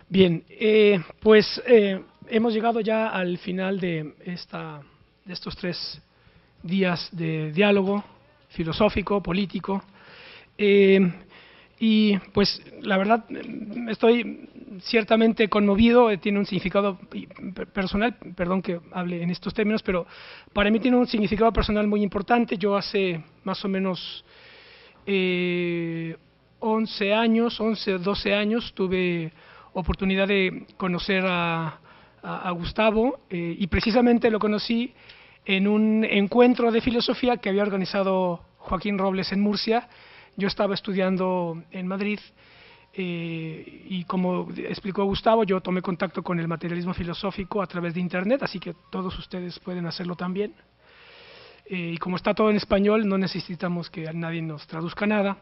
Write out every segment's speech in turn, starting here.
Bien, hemos llegado ya al final de estos 3 días de diálogo filosófico, político, y pues la verdad estoy ciertamente conmovido. Tiene un significado personal, perdón que hable en estos términos, pero para mí tiene un significado personal muy importante. Yo hace más o menos 11 años, 11 o 12 años, tuve oportunidad de conocer a Gustavo, y precisamente lo conocí en un encuentro de filosofía que había organizado Joaquín Robles en Murcia. Yo estaba estudiando en Madrid, y como explicó Gustavo, yo tomé contacto con el materialismo filosófico a través de Internet, así que todos ustedes pueden hacerlo también. Y como está todo en español, no necesitamos que nadie nos traduzca nada.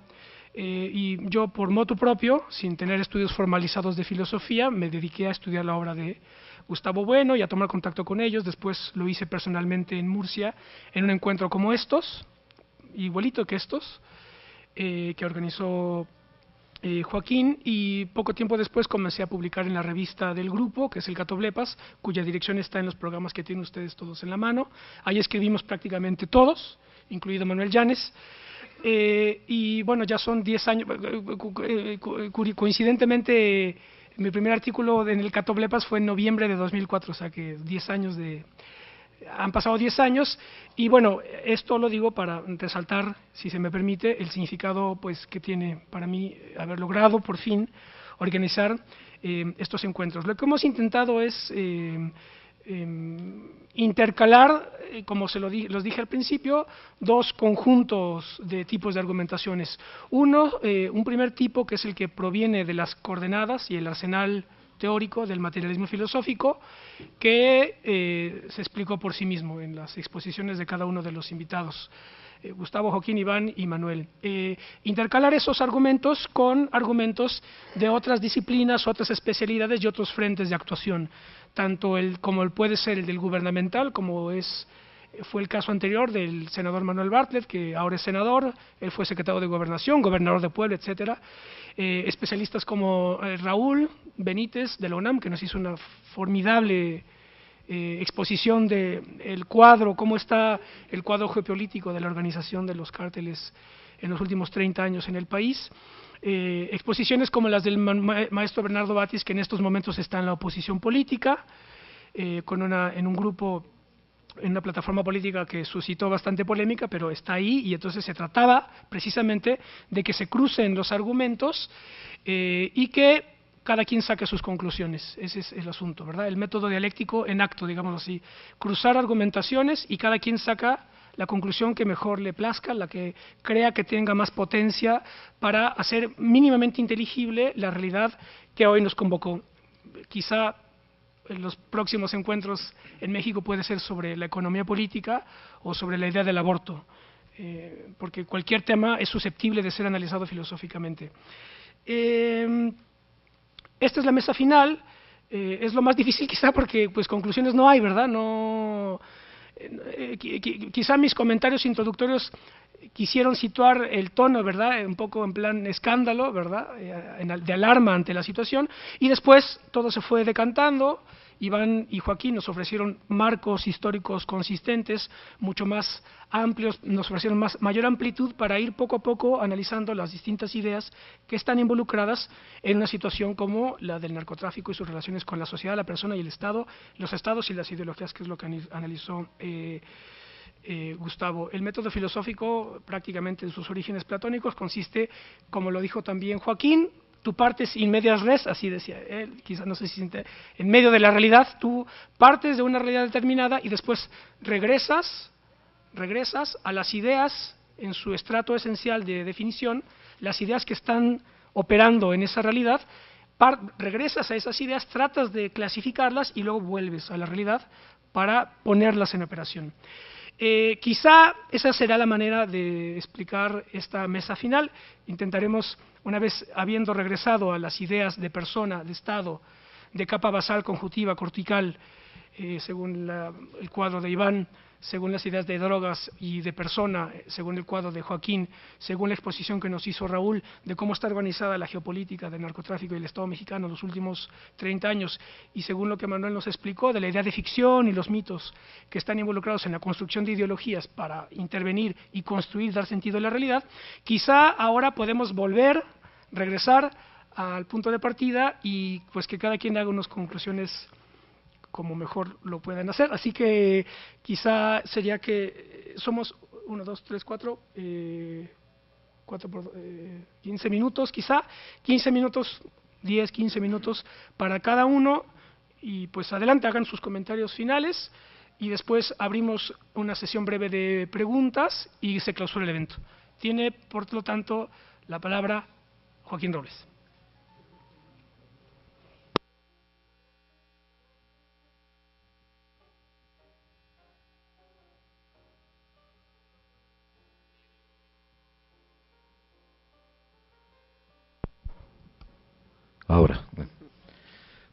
Y yo, por motu propio, sin tener estudios formalizados de filosofía, me dediqué a estudiar la obra de Gustavo Bueno y a tomar contacto con ellos. Después lo hice personalmente en Murcia, en un encuentro como estos, igualito que estos, que organizó Joaquín, y poco tiempo después comencé a publicar en la revista del grupo, que es el Catoblepas, cuya dirección está en los programas que tienen ustedes todos en la mano. Ahí escribimos prácticamente todos, incluido Manuel Llanes. Y bueno, ya son 10 años, coincidentemente mi primer artículo en el Catoblepas fue en noviembre de 2004, o sea que 10 años han pasado 10 años, y bueno, esto lo digo para resaltar, si se me permite, el significado pues que tiene para mí haber logrado por fin organizar estos encuentros. Lo que hemos intentado es intercalar, como los dije al principio, dos conjuntos de tipos de argumentaciones. Un primer tipo, que es el que proviene de las coordenadas y el arsenal teórico del materialismo filosófico, que se explicó por sí mismo en las exposiciones de cada uno de los invitados, Gustavo, Joaquín, Iván y Manuel. Intercalar esos argumentos con argumentos de otras disciplinas, otras especialidades y otros frentes de actuación, tanto como puede ser el del gubernamental, como fue el caso anterior del senador Manuel Bartlett, que ahora es senador. Él fue secretario de Gobernación, gobernador de Puebla, etcétera. Especialistas como Raúl Benítez de la UNAM, que nos hizo una formidable exposición del cuadro, cómo está el cuadro geopolítico de la organización de los cárteles en los últimos 30 años en el país. Exposiciones como las del maestro Bernardo Batis, que en estos momentos está en la oposición política, en un grupo, en una plataforma política que suscitó bastante polémica, pero está ahí, y entonces se trataba precisamente de que se crucen los argumentos y que cada quien saque sus conclusiones. Ese es el asunto, ¿verdad? El método dialéctico en acto, digámoslo así. Cruzar argumentaciones y cada quien saca la conclusión que mejor le plazca, la que crea que tenga más potencia para hacer mínimamente inteligible la realidad que hoy nos convocó. Quizá en los próximos encuentros en México puede ser sobre la economía política o sobre la idea del aborto, porque cualquier tema es susceptible de ser analizado filosóficamente. Esta es la mesa final. Es lo más difícil quizá porque pues conclusiones no hay, ¿verdad? Quizá mis comentarios introductorios quisieron situar el tono, ¿verdad?, un poco en plan escándalo, ¿verdad?, de alarma ante la situación, y después todo se fue decantando. Iván y Joaquín nos ofrecieron marcos históricos consistentes, mucho más amplios, nos ofrecieron mayor amplitud para ir poco a poco analizando las distintas ideas que están involucradas en una situación como la del narcotráfico y sus relaciones con la sociedad, la persona y el Estado, los estados y las ideologías, que es lo que analizó Gustavo. El método filosófico, prácticamente en sus orígenes platónicos, consiste, como lo dijo también Joaquín, tú partes in medias res, así decía él, quizás no sé si en medio de la realidad, tú partes de una realidad determinada y después regresas a las ideas en su estrato esencial de definición, las ideas que están operando en esa realidad. Regresas a esas ideas, tratas de clasificarlas y luego vuelves a la realidad para ponerlas en operación. Quizá esa será la manera de explicar esta mesa final. Intentaremos, una vez habiendo regresado a las ideas de persona, de Estado, de capa basal, conjuntiva, cortical, según el cuadro de Iván, según las ideas de drogas y de persona, según el cuadro de Joaquín, según la exposición que nos hizo Raúl de cómo está organizada la geopolítica del narcotráfico y el Estado mexicano en los últimos 30 años, y según lo que Manuel nos explicó de la idea de ficción y los mitos que están involucrados en la construcción de ideologías para intervenir y construir, dar sentido a la realidad, quizá ahora podemos regresar al punto de partida y pues que cada quien haga unas conclusiones como mejor lo puedan hacer. Así que quizá sería que somos 1, 2, 3, 4, 15 minutos, quizá 15 minutos, 10, 15 minutos para cada uno, y pues adelante, hagan sus comentarios finales y después abrimos una sesión breve de preguntas y se clausura el evento. Tiene, por lo tanto, la palabra Joaquín Robles. Ahora,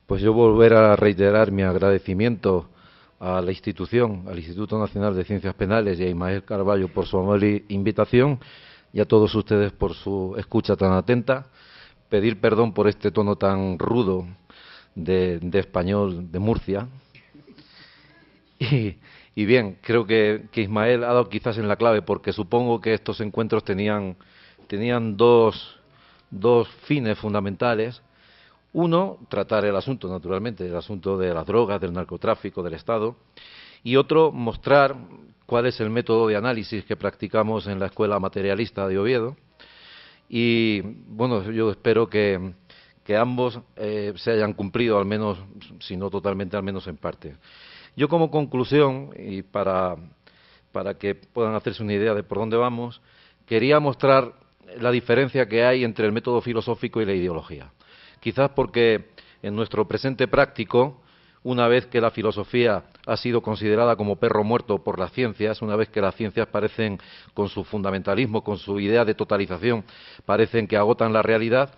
pues yo volver a reiterar mi agradecimiento a la institución, al Instituto Nacional de Ciencias Penales y a Ismael Carballo por su amable invitación y a todos ustedes por su escucha tan atenta. Pedir perdón por este tono tan rudo de español de Murcia. Y bien, creo que Ismael ha dado quizás en la clave, porque supongo que estos encuentros tenían dos fines fundamentales. Uno, tratar el asunto, naturalmente, el asunto de las drogas, del narcotráfico, del Estado. Y otro, mostrar cuál es el método de análisis que practicamos en la Escuela Materialista de Oviedo. Y, bueno, yo espero que ambos se hayan cumplido, al menos, si no totalmente, al menos en parte. Yo, como conclusión, y para que puedan hacerse una idea de por dónde vamos, quería mostrar la diferencia que hay entre el método filosófico y la ideología. Quizás porque en nuestro presente práctico, una vez que la filosofía ha sido considerada como perro muerto por las ciencias, una vez que las ciencias parecen, con su fundamentalismo, con su idea de totalización, parecen que agotan la realidad,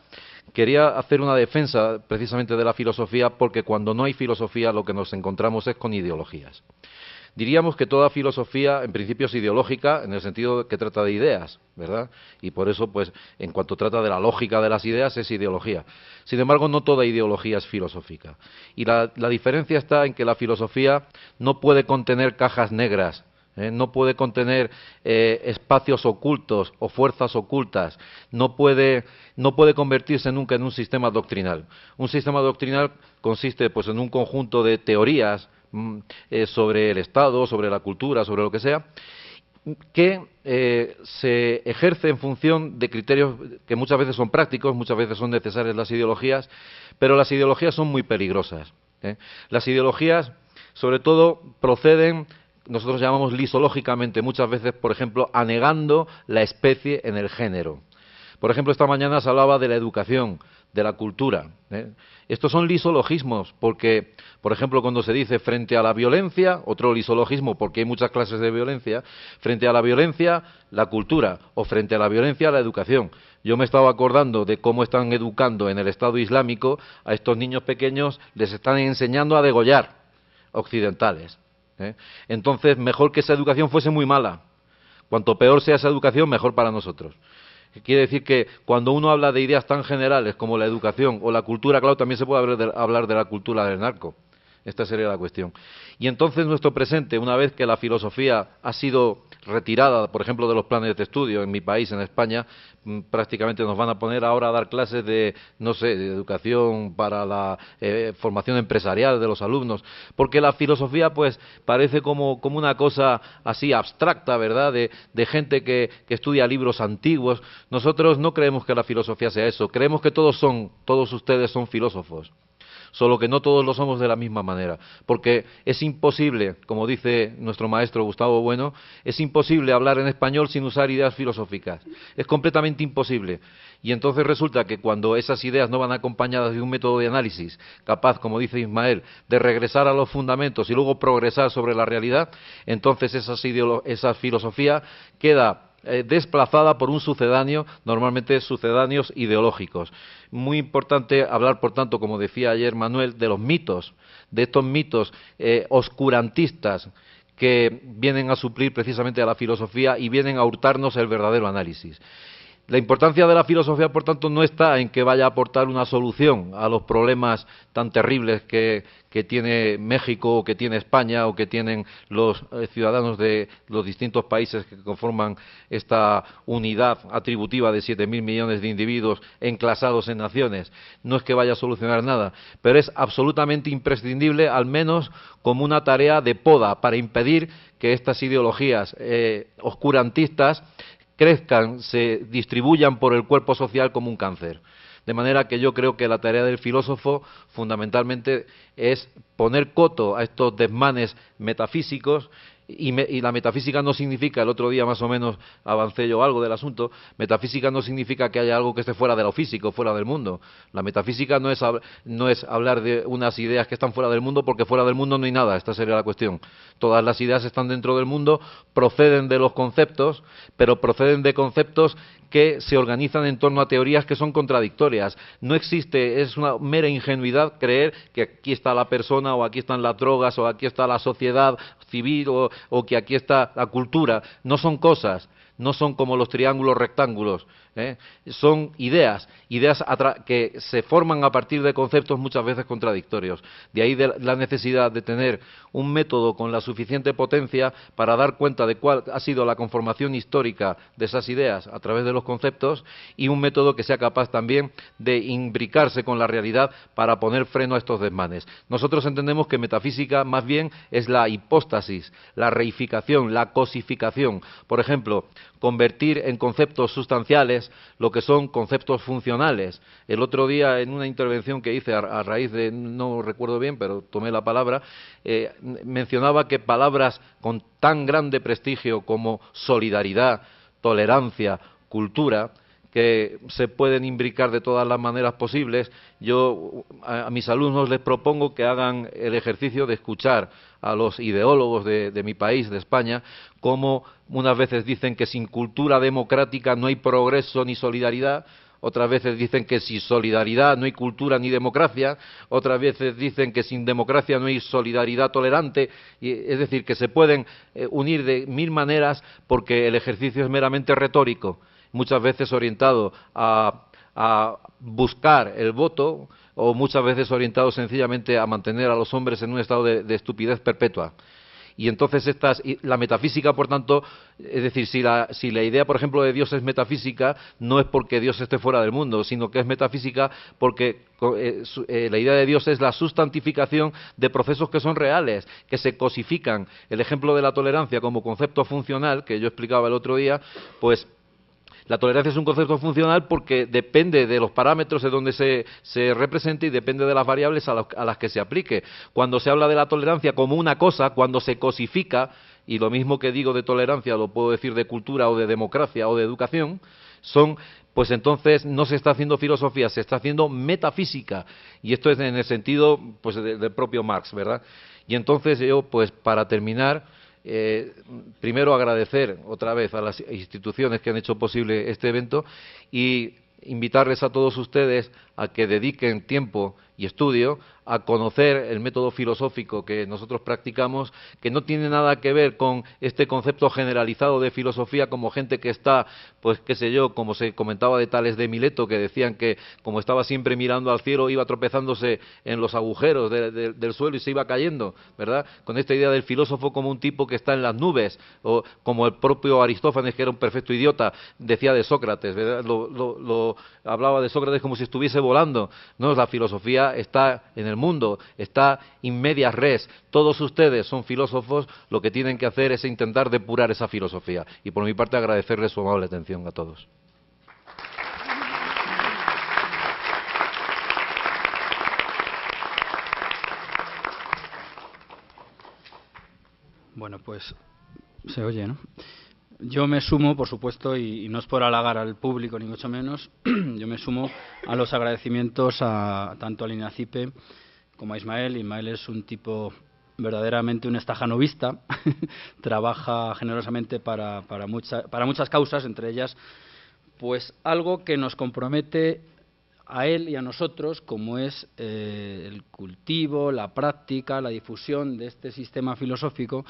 quería hacer una defensa precisamente de la filosofía, porque cuando no hay filosofía lo que nos encontramos es con ideologías. Diríamos que toda filosofía, en principio, es ideológica, en el sentido que trata de ideas, ¿verdad? Y por eso, pues, en cuanto trata de la lógica de las ideas, es ideología. Sin embargo, no toda ideología es filosófica. Y la diferencia está en que la filosofía no puede contener cajas negras, no puede contener espacios ocultos o fuerzas ocultas, no puede convertirse nunca en un sistema doctrinal. Un sistema doctrinal consiste, pues, en un conjunto de teorías sobre el Estado, sobre la cultura, sobre lo que sea, que se ejerce en función de criterios que muchas veces son prácticos, muchas veces son necesarias las ideologías, pero las ideologías son muy peligrosas. Las ideologías, sobre todo, proceden, nosotros llamamos lisológicamente, muchas veces, por ejemplo, anegando la especie en el género. Por ejemplo, esta mañana se hablaba de la educación, de la cultura. Estos son lisologismos, porque, por ejemplo, cuando se dice frente a la violencia, otro lisologismo, porque hay muchas clases de violencia, frente a la violencia, la cultura, o frente a la violencia, la educación. Yo me estaba acordando de cómo están educando en el Estado Islámico a estos niños pequeños, les están enseñando a degollar occidentales. Entonces, mejor que esa educación fuese muy mala. Cuanto peor sea esa educación, mejor para nosotros. Quiere decir que cuando uno habla de ideas tan generales como la educación o la cultura, claro, también se puede hablar de la cultura del narco. Esta sería la cuestión. Y entonces nuestro presente, una vez que la filosofía ha sido retirada, por ejemplo, de los planes de estudio en mi país, en España, prácticamente nos van a poner ahora a dar clases de, no sé, de educación para la formación empresarial de los alumnos, porque la filosofía, pues, parece como una cosa así abstracta, ¿verdad?, de gente que estudia libros antiguos. Nosotros no creemos que la filosofía sea eso, creemos que todos ustedes son filósofos. Solo que no todos lo somos de la misma manera, porque es imposible, como dice nuestro maestro Gustavo Bueno, es imposible hablar en español sin usar ideas filosóficas, es completamente imposible. Y entonces resulta que cuando esas ideas no van acompañadas de un método de análisis capaz, como dice Ismael, de regresar a los fundamentos y luego progresar sobre la realidad, entonces esa filosofía queda desplazada por un sucedáneo, normalmente sucedáneos ideológicos. Muy importante hablar, por tanto, como decía ayer Manuel, de los mitos, de estos mitos oscurantistas que vienen a suplir precisamente a la filosofía y vienen a hurtarnos el verdadero análisis. La importancia de la filosofía, por tanto, no está en que vaya a aportar una solución a los problemas tan terribles que tiene México o que tiene España o que tienen los ciudadanos de los distintos países que conforman esta unidad atributiva de 7.000 millones de individuos enclasados en naciones. No es que vaya a solucionar nada, pero es absolutamente imprescindible, al menos como una tarea de poda, para impedir que estas ideologías oscurantistas crezcan, se distribuyan por el cuerpo social como un cáncer. De manera que yo creo que la tarea del filósofo fundamentalmente es poner coto a estos desmanes metafísicos y la metafísica no significa, el otro día más o menos avancé yo algo del asunto, metafísica no significa que haya algo que esté fuera de lo físico, fuera del mundo. La metafísica no es hablar de unas ideas que están fuera del mundo, porque fuera del mundo no hay nada, esta sería la cuestión. Todas las ideas están dentro del mundo, proceden de los conceptos, pero proceden de conceptos que se organizan en torno a teorías que son contradictorias. No existe, es una mera ingenuidad creer que aquí está la persona, o aquí están las drogas, o aquí está la sociedad civil, o que aquí está la cultura. No son cosas, no son como los triángulos rectángulos, son ideas que se forman a partir de conceptos muchas veces contradictorios. De ahí la necesidad de tener un método con la suficiente potencia para dar cuenta de cuál ha sido la conformación histórica de esas ideas a través de los conceptos, y un método que sea capaz también de imbricarse con la realidad para poner freno a estos desmanes. Nosotros entendemos que metafísica más bien es la hipóstasis, la reificación, la cosificación. Por ejemplo, convertir en conceptos sustanciales lo que son conceptos funcionales. El otro día, en una intervención que hice a raíz de, no recuerdo bien, pero tomé la palabra, mencionaba que palabras con tan grande prestigio como solidaridad, tolerancia, cultura, que se pueden imbricar de todas las maneras posibles. Yo a mis alumnos les propongo que hagan el ejercicio de escuchar a los ideólogos de mi país, de España, como unas veces dicen que sin cultura democrática no hay progreso ni solidaridad, otras veces dicen que sin solidaridad no hay cultura ni democracia, otras veces dicen que sin democracia no hay solidaridad tolerante, es decir, que se pueden unir de mil maneras, porque el ejercicio es meramente retórico, muchas veces orientado a buscar el voto, o muchas veces orientado sencillamente a mantener a los hombres en un estado de estupidez perpetua. Y entonces la metafísica, por tanto, es decir, si la idea, por ejemplo, de Dios es metafísica, no es porque Dios esté fuera del mundo, sino que es metafísica porque la idea de Dios es la sustantificación de procesos que son reales, que se cosifican. El ejemplo de la tolerancia como concepto funcional, que yo explicaba el otro día, pues la tolerancia es un concepto funcional porque depende de los parámetros de donde se represente y depende de las variables a las que se aplique. Cuando se habla de la tolerancia como una cosa, cuando se cosifica, y lo mismo que digo de tolerancia lo puedo decir de cultura o de democracia o de educación, pues entonces no se está haciendo filosofía, se está haciendo metafísica. Y esto es en el sentido pues del propio Marx, ¿verdad? Y entonces yo, pues para terminar, primero agradecer otra vez a las instituciones que han hecho posible este evento y invitarles a todos ustedes a que dediquen tiempo y estudio a conocer el método filosófico que nosotros practicamos, que no tiene nada que ver con este concepto generalizado de filosofía como gente que está, pues qué sé yo, como se comentaba de Tales de Mileto, que decían que como estaba siempre mirando al cielo iba tropezándose en los agujeros del suelo y se iba cayendo, ¿verdad? Con esta idea del filósofo como un tipo que está en las nubes, o como el propio Aristófanes, que era un perfecto idiota, decía de Sócrates, ¿verdad? Hablaba de Sócrates como si estuviese volando. No, la filosofía está en el mundo, está in medias res. Todos ustedes son filósofos, lo que tienen que hacer es intentar depurar esa filosofía. Y por mi parte agradecerles su amable atención a todos. Bueno, pues se oye, ¿no? Yo me sumo, por supuesto, y no es por halagar al público, ni mucho menos, yo me sumo a los agradecimientos tanto al INACIPE como a Ismael. Ismael es un tipo verdaderamente un estajanovista, trabaja generosamente para muchas causas, entre ellas pues algo que nos compromete a él y a nosotros, como es el cultivo, la práctica, la difusión de este sistema filosófico,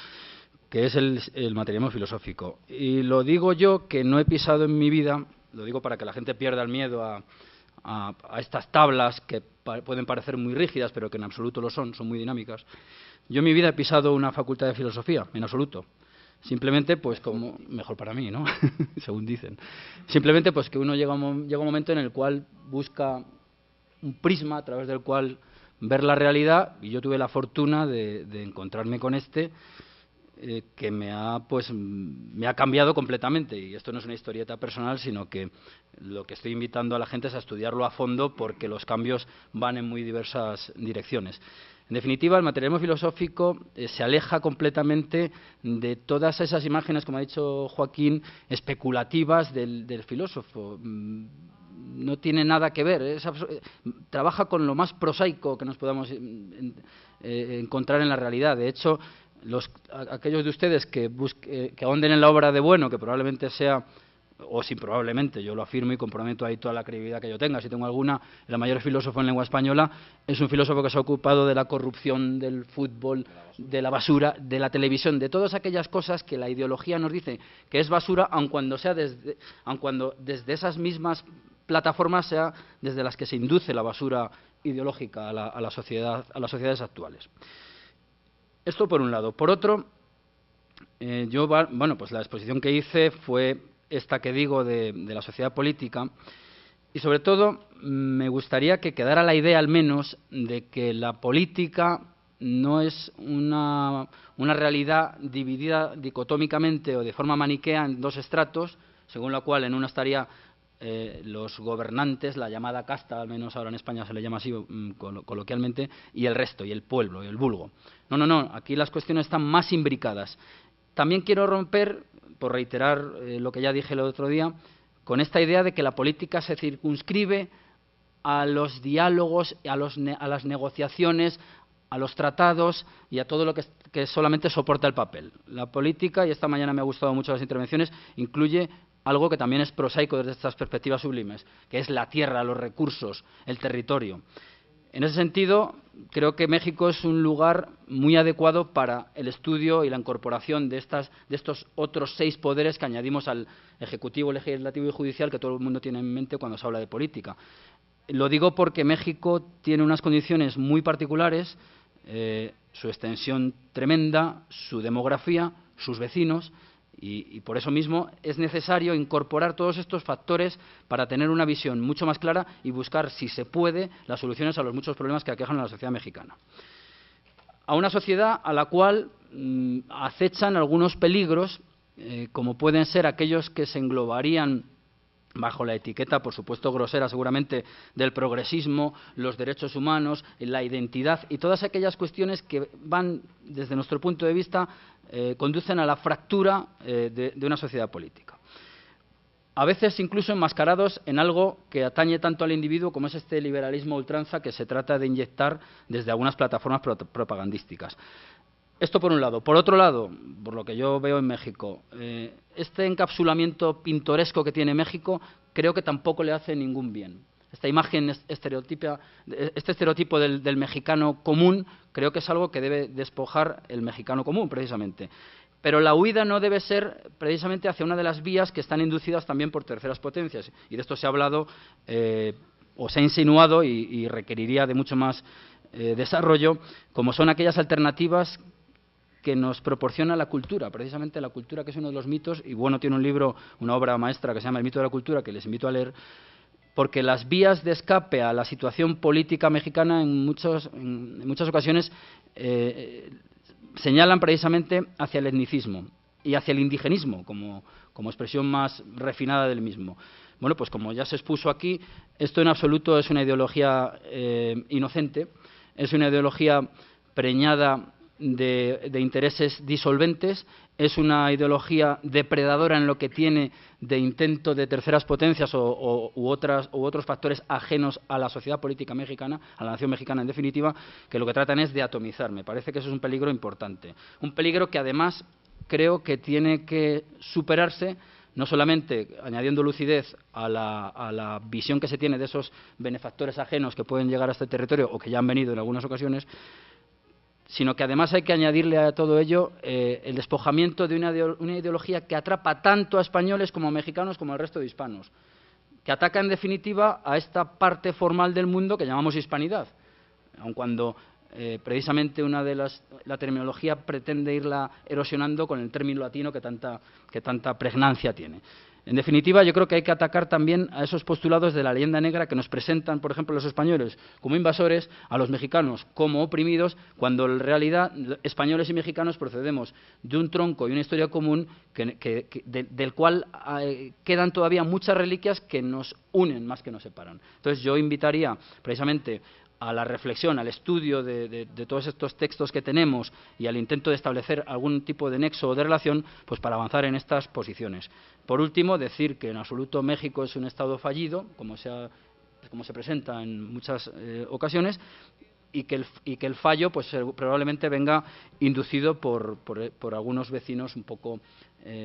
que es el materialismo filosófico. Y lo digo yo, que no he pisado en mi vida, lo digo para que la gente pierda el miedo a estas tablas que pueden parecer muy rígidas, pero que en absoluto lo son muy dinámicas. Yo en mi vida he pisado una facultad de filosofía, en absoluto. Simplemente, pues, como mejor para mí, ¿no? Según dicen. Simplemente, pues, que uno llega a un momento en el cual busca un prisma a través del cual ver la realidad, y yo tuve la fortuna de encontrarme con que me ha cambiado completamente. Y esto no es una historieta personal, sino que lo que estoy invitando a la gente es a estudiarlo a fondo, porque los cambios van en muy diversas direcciones. En definitiva, el materialismo filosófico se aleja completamente de todas esas imágenes, como ha dicho Joaquín, especulativas del filósofo. No tiene nada que ver, trabaja con lo más prosaico que nos podamos encontrar en la realidad. De hecho, aquellos de ustedes que ahonden en la obra de Bueno, que probablemente sea, o sin probablemente, yo lo afirmo y comprometo ahí toda la credibilidad que yo tenga, si tengo alguna, el mayor filósofo en lengua española es un filósofo que se ha ocupado de la corrupción, del fútbol, de la basura, de la televisión, de todas aquellas cosas que la ideología nos dice que es basura, aun cuando desde esas mismas plataformas sea desde las que se induce la basura ideológica a las sociedades actuales. Esto por un lado. Por otro, pues la exposición que hice fue esta que digo de la sociedad política, y sobre todo me gustaría que quedara la idea al menos de que la política no es una realidad dividida dicotómicamente o de forma maniquea en dos estratos, según la cual en una estaría los gobernantes, la llamada casta, al menos ahora en España se le llama así coloquialmente, y el resto, y el pueblo, y el vulgo. No, aquí las cuestiones están más imbricadas. También quiero romper, por reiterar lo que ya dije el otro día, con esta idea de que la política se circunscribe a los diálogos, a las negociaciones, a los tratados y a todo lo que solamente soporta el papel. La política, y esta mañana me ha gustado mucho las intervenciones, incluye algo que también es prosaico desde estas perspectivas sublimes, que es la tierra, los recursos, el territorio. En ese sentido, creo que México es un lugar muy adecuado para el estudio y la incorporación de estos otros 6 poderes que añadimos al Ejecutivo, Legislativo y Judicial, que todo el mundo tiene en mente cuando se habla de política. Lo digo porque México tiene unas condiciones muy particulares, su extensión tremenda, su demografía, sus vecinos, y por eso mismo es necesario incorporar todos estos factores para tener una visión mucho más clara y buscar, si se puede, las soluciones a los muchos problemas que aquejan a la sociedad mexicana. A una sociedad a la cual acechan algunos peligros, como pueden ser aquellos que se englobarían bajo la etiqueta, por supuesto grosera seguramente, del progresismo, los derechos humanos, la identidad y todas aquellas cuestiones que van, desde nuestro punto de vista, conducen a la fractura de una sociedad política. A veces incluso enmascarados en algo que atañe tanto al individuo como es este liberalismo a ultranza que se trata de inyectar desde algunas plataformas propagandísticas. Esto por un lado. Por otro lado, por lo que yo veo en México, este encapsulamiento pintoresco que tiene México creo que tampoco le hace ningún bien. Esta imagen este estereotipo del mexicano común, creo que es algo que debe despojar el mexicano común, precisamente. Pero la huida no debe ser precisamente hacia una de las vías que están inducidas también por terceras potencias. Y de esto se ha hablado o se ha insinuado y requeriría de mucho más desarrollo, como son aquellas alternativas que nos proporciona la cultura, precisamente la cultura, que es uno de los mitos, y Bueno tiene un libro, una obra maestra que se llama El mito de la cultura, que les invito a leer, porque las vías de escape a la situación política mexicana en muchas ocasiones señalan precisamente hacia el etnicismo y hacia el indigenismo como expresión más refinada del mismo. Bueno, pues como ya se expuso aquí, esto en absoluto es una ideología inocente, es una ideología preñada de intereses disolventes, es una ideología depredadora en lo que tiene de intento de terceras potencias u otros factores ajenos a la sociedad política mexicana, a la nación mexicana en definitiva, que lo que tratan es de atomizar. Me parece que eso es un peligro importante. Un peligro que además creo que tiene que superarse, no solamente añadiendo lucidez a la visión que se tiene de esos benefactores ajenos que pueden llegar a este territorio o que ya han venido en algunas ocasiones, sino que además hay que añadirle a todo ello el despojamiento de una ideología que atrapa tanto a españoles como a mexicanos como al resto de hispanos, que ataca en definitiva a esta parte formal del mundo que llamamos hispanidad, aun cuando precisamente la terminología pretende irla erosionando con el término latino que tanta pregnancia tiene. En definitiva, yo creo que hay que atacar también a esos postulados de la leyenda negra que nos presentan, por ejemplo, los españoles como invasores, a los mexicanos como oprimidos, cuando en realidad españoles y mexicanos procedemos de un tronco y una historia común del cual quedan todavía muchas reliquias que nos unen más que nos separan. Entonces, yo invitaría precisamente a la reflexión, al estudio de todos estos textos que tenemos y al intento de establecer algún tipo de nexo o de relación, pues para avanzar en estas posiciones. Por último, decir que en absoluto México es un Estado fallido, como se presenta en muchas ocasiones, y que el fallo pues probablemente venga inducido por algunos vecinos un poco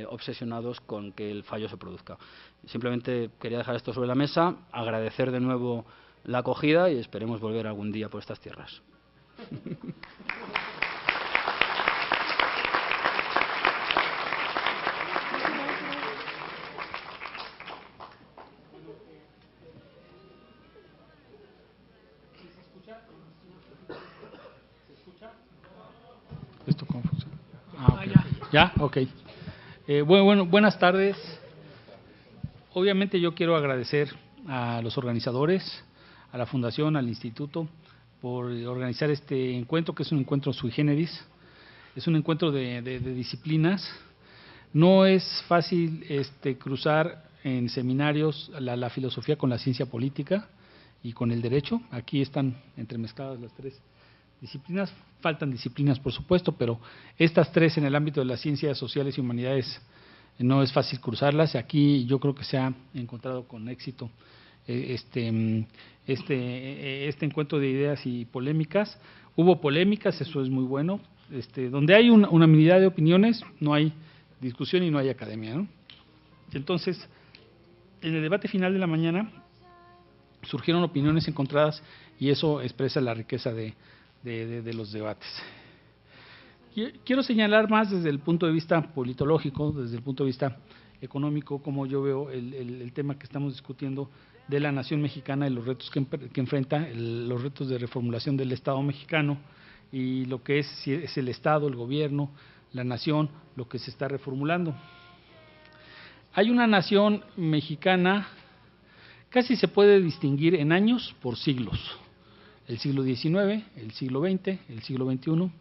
obsesionados con que el fallo se produzca. Simplemente quería dejar esto sobre la mesa, agradecer de nuevo la acogida y esperemos volver algún día por estas tierras. ¿Esto cómo funciona? Okay. ¿Ya? Ok. Buenas tardes. Obviamente yo quiero agradecer a los organizadores, a la Fundación, al Instituto, por organizar este encuentro, que es un encuentro sui generis, es un encuentro de disciplinas. No es fácil cruzar en seminarios la filosofía con la ciencia política y con el derecho. Aquí están entremezcladas las tres disciplinas. Faltan disciplinas, por supuesto, pero estas tres en el ámbito de las ciencias sociales y humanidades no es fácil cruzarlas. Aquí yo creo que se ha encontrado con éxito este encuentro de ideas y polémicas. Hubo polémicas, eso es muy bueno. Donde hay una unanimidad de opiniones, no hay discusión y no hay academia, ¿no? Entonces, en el debate final de la mañana surgieron opiniones encontradas y eso expresa la riqueza de los debates. Quiero señalar más desde el punto de vista politológico, desde el punto de vista económico, como yo veo el tema que estamos discutiendo de la nación mexicana y los retos que enfrenta, los retos de reformulación del Estado mexicano y lo que es el Estado, el gobierno, la nación, lo que se está reformulando. Hay una nación mexicana, casi se puede distinguir en años por siglos, el siglo XIX, el siglo XX, el siglo XXI,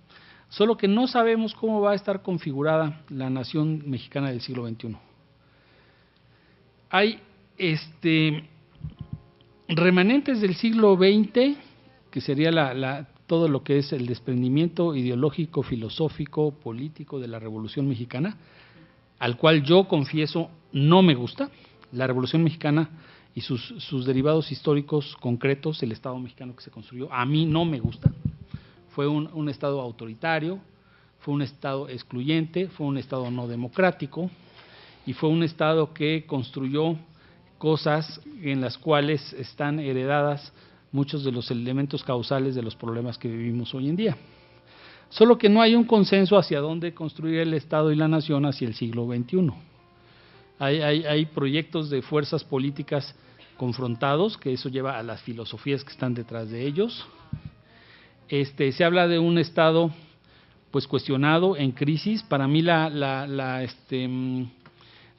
solo que no sabemos cómo va a estar configurada la nación mexicana del siglo XXI. Hay remanentes del siglo XX, que sería todo lo que es el desprendimiento ideológico, filosófico, político de la Revolución Mexicana, al cual yo confieso no me gusta. La Revolución Mexicana y sus derivados históricos concretos, el Estado mexicano que se construyó, a mí no me gusta. Fue un Estado autoritario, fue un Estado excluyente, fue un Estado no democrático y fue un Estado que construyó cosas en las cuales están heredadas muchos de los elementos causales de los problemas que vivimos hoy en día. Solo que no hay un consenso hacia dónde construir el Estado y la nación hacia el siglo XXI. Hay proyectos de fuerzas políticas confrontados, que eso lleva a las filosofías que están detrás de ellos. Se habla de un Estado pues cuestionado, en crisis. Para mí la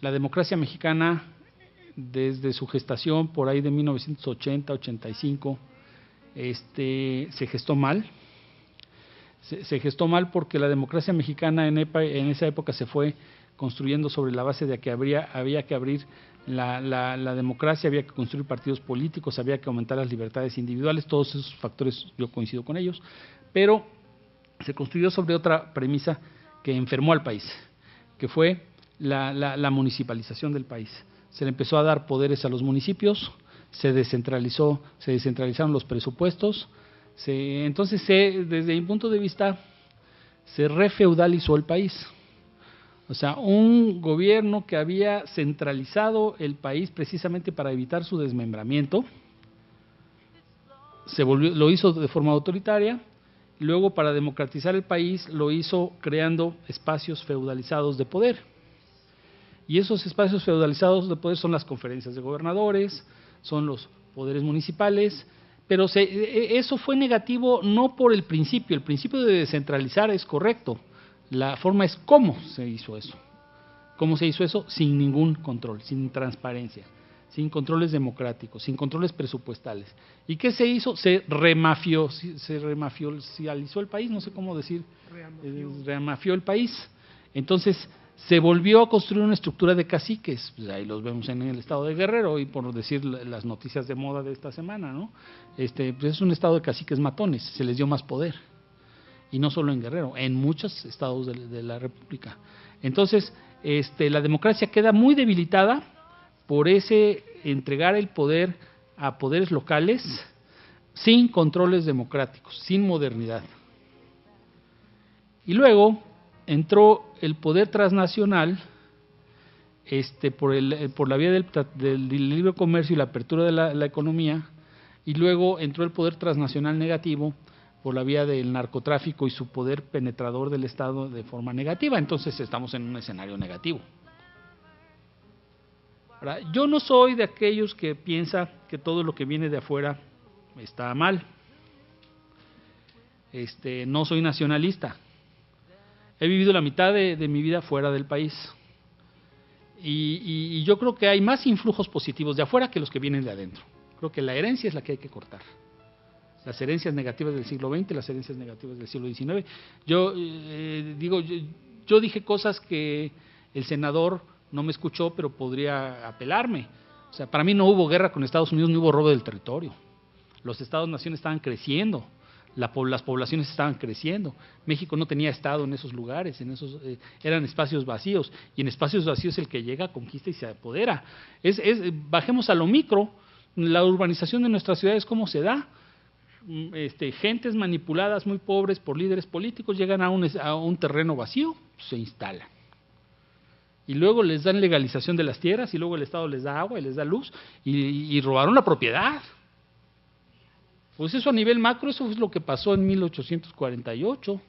democracia mexicana, desde su gestación por ahí de 1980-85, se gestó mal. Se gestó mal porque la democracia mexicana en esa época se fue construyendo sobre la base de que había que abrir la democracia, había que construir partidos políticos, había que aumentar las libertades individuales. Todos esos factores yo coincido con ellos, pero se construyó sobre otra premisa que enfermó al país, que fue la municipalización del país. Se le empezó a dar poderes a los municipios, se descentralizaron los presupuestos, entonces desde mi punto de vista se refeudalizó el país. O sea, un gobierno que había centralizado el país precisamente para evitar su desmembramiento, lo hizo de forma autoritaria. Luego, para democratizar el país, lo hizo creando espacios feudalizados de poder. Y esos espacios feudalizados de poder son las conferencias de gobernadores, son los poderes municipales, pero eso fue negativo no por el principio de descentralizar es correcto, la forma es cómo se hizo eso. ¿Cómo se hizo eso? Sin ningún control, sin transparencia, sin controles democráticos, sin controles presupuestales. ¿Y qué se hizo? Se remafializó el país, no sé cómo decir, remafió el país. Entonces, se volvió a construir una estructura de caciques, pues ahí los vemos en el estado de Guerrero, y por decir las noticias de moda de esta semana, ¿no? Pues es un estado de caciques matones, se les dio más poder. Y no solo en Guerrero, en muchos estados de la República. Entonces, la democracia queda muy debilitada por ese entregar el poder a poderes locales sin controles democráticos, sin modernidad. Y luego entró el poder transnacional por la vía del libre comercio y la apertura de la economía, y luego entró el poder transnacional negativo por la vía del narcotráfico y su poder penetrador del Estado de forma negativa. Entonces estamos en un escenario negativo. Ahora, yo no soy de aquellos que piensa que todo lo que viene de afuera está mal. No soy nacionalista. He vivido la mitad de mi vida fuera del país. Y yo creo que hay más influjos positivos de afuera que los que vienen de adentro. Creo que la herencia es la que hay que cortar. Las herencias negativas del siglo XX, las herencias negativas del siglo XIX. Yo dije cosas que el senador no me escuchó, pero podría apelarme. O sea, para mí no hubo guerra con Estados Unidos, no hubo robo del territorio. Los estados-naciones estaban creciendo, las poblaciones estaban creciendo. México no tenía estado en esos lugares, eran espacios vacíos, y en espacios vacíos el que llega conquista y se apodera. Bajemos a lo micro, la urbanización de nuestras ciudades, ¿cómo se da? Gentes manipuladas muy pobres por líderes políticos llegan a un terreno vacío, se instalan. Y luego les dan legalización de las tierras, y luego el Estado les da agua y les da luz, y robaron la propiedad. Pues eso a nivel macro, eso es lo que pasó en 1848.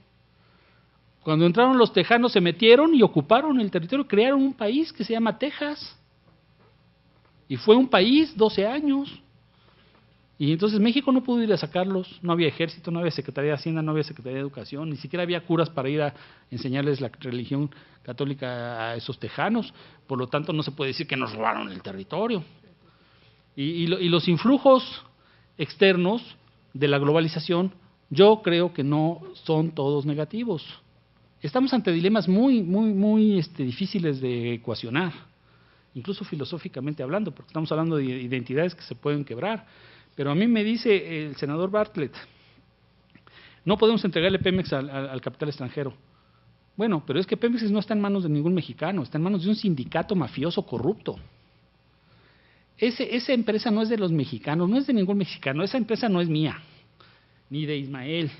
Cuando entraron los tejanos se metieron y ocuparon el territorio, crearon un país que se llama Texas. Y fue un país 12 años. Y entonces México no pudo ir a sacarlos, no había ejército, no había Secretaría de Hacienda, no había Secretaría de Educación, ni siquiera había curas para ir a enseñarles la religión católica a esos tejanos. Por lo tanto, no se puede decir que nos robaron el territorio. Y los influjos externos de la globalización, yo creo que no son todos negativos. Estamos ante dilemas muy difíciles de ecuacionar, incluso filosóficamente hablando, porque estamos hablando de identidades que se pueden quebrar. Pero a mí me dice el senador Bartlett, no podemos entregarle Pemex al capital extranjero. Bueno, pero es que Pemex no está en manos de ningún mexicano, está en manos de un sindicato mafioso corrupto. Esa empresa no es de los mexicanos, no es de ningún mexicano, esa empresa no es mía, ni de Ismael,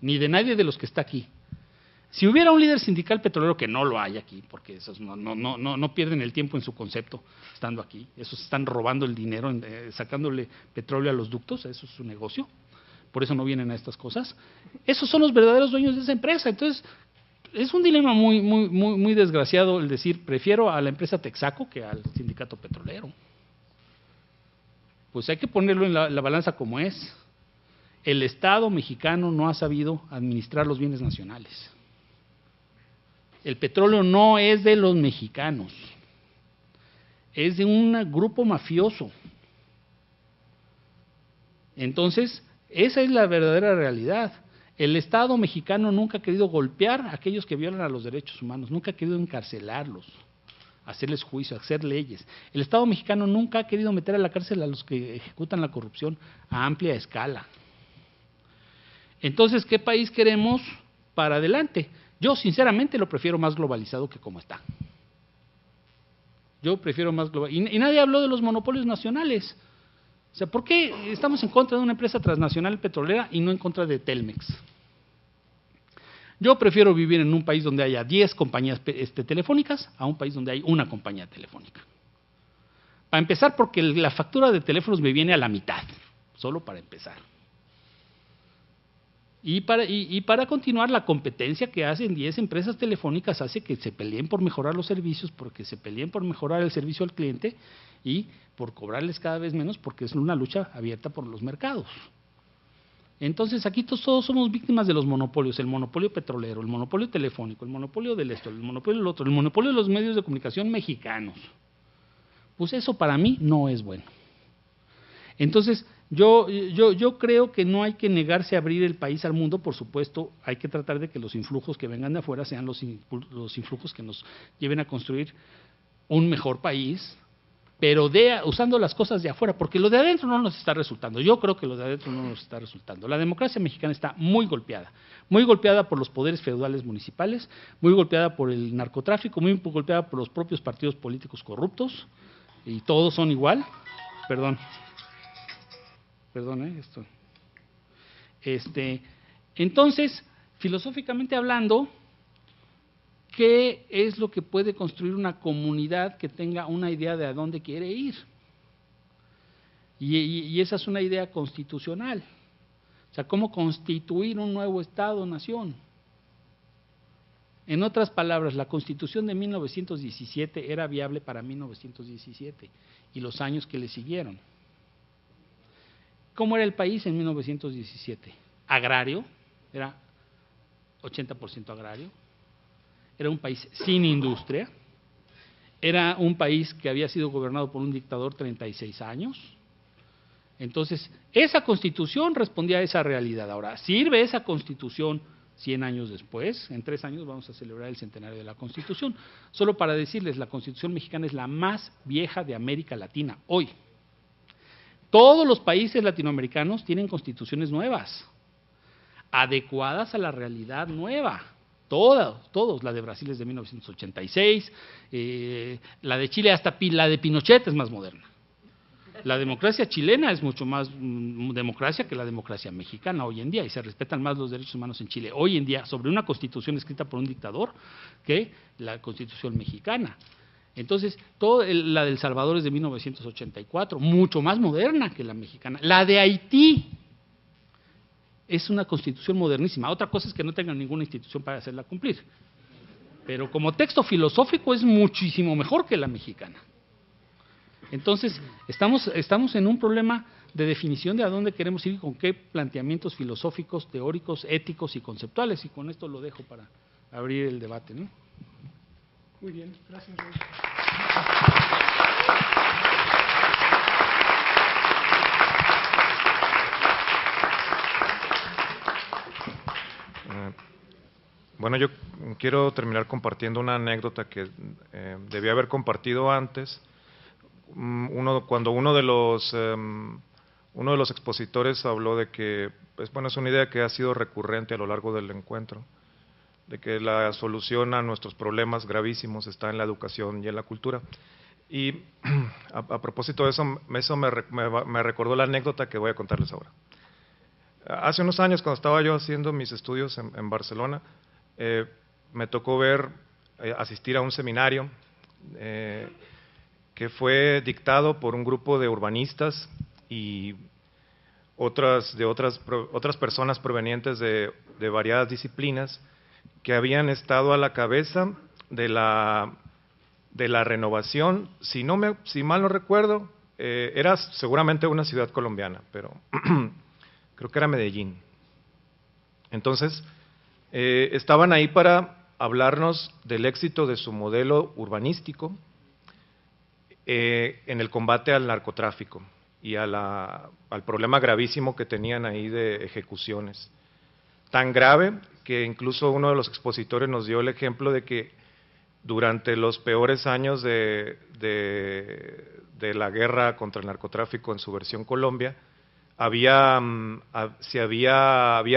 ni de nadie de los que está aquí. Si hubiera un líder sindical petrolero, que no lo hay aquí, porque esos no pierden el tiempo en su concepto estando aquí, esos están robando el dinero, sacándole petróleo a los ductos, eso es su negocio, por eso no vienen a estas cosas. Esos son los verdaderos dueños de esa empresa. Entonces, es un dilema muy desgraciado el decir, prefiero a la empresa Texaco que al sindicato petrolero. Pues hay que ponerlo en la balanza como es. El Estado mexicano no ha sabido administrar los bienes nacionales. El petróleo no es de los mexicanos, es de un grupo mafioso. Entonces, esa es la verdadera realidad. El Estado mexicano nunca ha querido golpear a aquellos que violan a los derechos humanos, nunca ha querido encarcelarlos, hacerles juicio, hacer leyes. El Estado mexicano nunca ha querido meter a la cárcel a los que ejecutan la corrupción a amplia escala. Entonces, ¿qué país queremos? para adelante. Yo sinceramente lo prefiero más globalizado que como está. Yo prefiero más global. Y nadie habló de los monopolios nacionales. O sea, ¿por qué estamos en contra de una empresa transnacional petrolera y no en contra de Telmex? Yo prefiero vivir en un país donde haya 10 compañías telefónicas a un país donde hay una compañía telefónica. Para empezar, porque la factura de teléfonos me viene a la mitad, solo para empezar. Y para continuar, la competencia que hacen 10 empresas telefónicas hace que se peleen por mejorar los servicios, porque se peleen por mejorar el servicio al cliente y por cobrarles cada vez menos, porque es una lucha abierta por los mercados. Entonces, aquí todos somos víctimas de los monopolios, el monopolio petrolero, el monopolio telefónico, el monopolio del esto, el monopolio del otro, el monopolio de los medios de comunicación mexicanos. Pues eso para mí no es bueno. Entonces, yo creo que no hay que negarse a abrir el país al mundo, por supuesto, hay que tratar de que los influjos que vengan de afuera sean los influjos que nos lleven a construir un mejor país, pero usando las cosas de afuera, porque lo de adentro no nos está resultando. Yo creo que lo de adentro no nos está resultando. La democracia mexicana está muy golpeada por los poderes feudales municipales, muy golpeada por el narcotráfico, muy golpeada por los propios partidos políticos corruptos, y todos son igual. Perdón, esto. Entonces, filosóficamente hablando, ¿qué es lo que puede construir una comunidad que tenga una idea de a dónde quiere ir? Y esa es una idea constitucional. O sea, ¿cómo constituir un nuevo Estado-nación? En otras palabras, la Constitución de 1917 era viable para 1917 y los años que le siguieron. ¿Cómo era el país en 1917? Agrario, era 80% agrario. Era un país sin industria, era un país que había sido gobernado por un dictador 36 años. Entonces, esa Constitución respondía a esa realidad. Ahora, ¿sirve esa Constitución 100 años después? En 3 años vamos a celebrar el centenario de la Constitución. Solo para decirles, la Constitución mexicana es la más vieja de América Latina hoy. Todos los países latinoamericanos tienen constituciones nuevas, adecuadas a la realidad nueva. Todos, la de Brasil es de 1986, la de Chile hasta la de Pinochet es más moderna. La democracia chilena es mucho más democracia que la democracia mexicana hoy en día, y se respetan más los derechos humanos en Chile hoy en día sobre una constitución escrita por un dictador que la constitución mexicana. Entonces, la del Salvador es de 1984, mucho más moderna que la mexicana. La de Haití es una constitución modernísima. Otra cosa es que no tengan ninguna institución para hacerla cumplir. Pero como texto filosófico es muchísimo mejor que la mexicana. Entonces, estamos en un problema de definición de a dónde queremos ir y con qué planteamientos filosóficos, teóricos, éticos y conceptuales. Y con esto lo dejo para abrir el debate, ¿no? Muy bien, gracias. Bueno, yo quiero terminar compartiendo una anécdota que debí haber compartido antes. Cuando uno de los expositores habló de que, pues, bueno, es una idea que ha sido recurrente a lo largo del encuentro, de que la solución a nuestros problemas gravísimos está en la educación y en la cultura. Y a propósito de eso me recordó la anécdota que voy a contarles ahora. Hace unos años, cuando estaba yo haciendo mis estudios en Barcelona, me tocó asistir a un seminario que fue dictado por un grupo de urbanistas y otras personas provenientes de variadas disciplinas que habían estado a la cabeza de la renovación, si mal no recuerdo, era seguramente una ciudad colombiana, pero creo que era Medellín. Entonces, estaban ahí para hablarnos del éxito de su modelo urbanístico en el combate al narcotráfico y al problema gravísimo que tenían ahí de ejecuciones. Tan grave que incluso uno de los expositores nos dio el ejemplo de que durante los peores años de la guerra contra el narcotráfico en su versión Colombia, había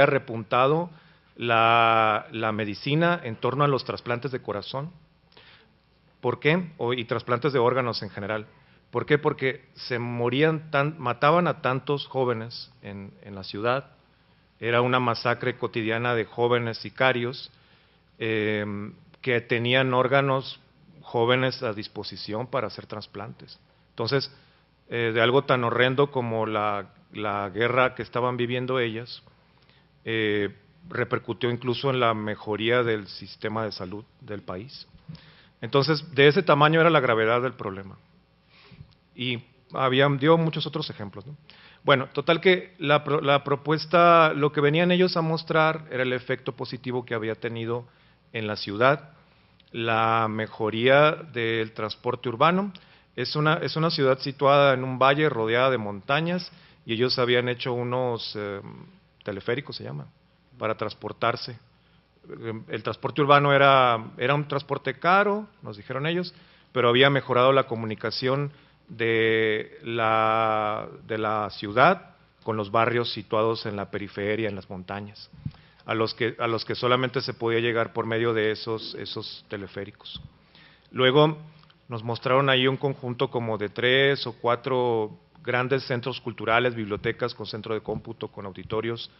repuntado la medicina en torno a los trasplantes de corazón. ¿Por qué? Y trasplantes de órganos en general. ¿Por qué? Porque mataban a tantos jóvenes en la ciudad. Era una masacre cotidiana de jóvenes sicarios que tenían órganos jóvenes a disposición para hacer trasplantes. Entonces, de algo tan horrendo como la guerra que estaban viviendo ellas, repercutió incluso en la mejoría del sistema de salud del país. Entonces, de ese tamaño era la gravedad del problema. Y dio muchos otros ejemplos, ¿no? Bueno, total que la propuesta, lo que venían ellos a mostrar era el efecto positivo que había tenido en la ciudad, la mejoría del transporte urbano. Es una ciudad situada en un valle rodeada de montañas y ellos habían hecho unos teleféricos, se llaman, para transportarse. El transporte urbano era un transporte caro, nos dijeron ellos, pero había mejorado la comunicación de la ciudad con los barrios situados en la periferia, en las montañas, a los que solamente se podía llegar por medio de esos teleféricos. Luego nos mostraron ahí un conjunto como de 3 o 4 grandes centros culturales, bibliotecas con centro de cómputo, con auditorios,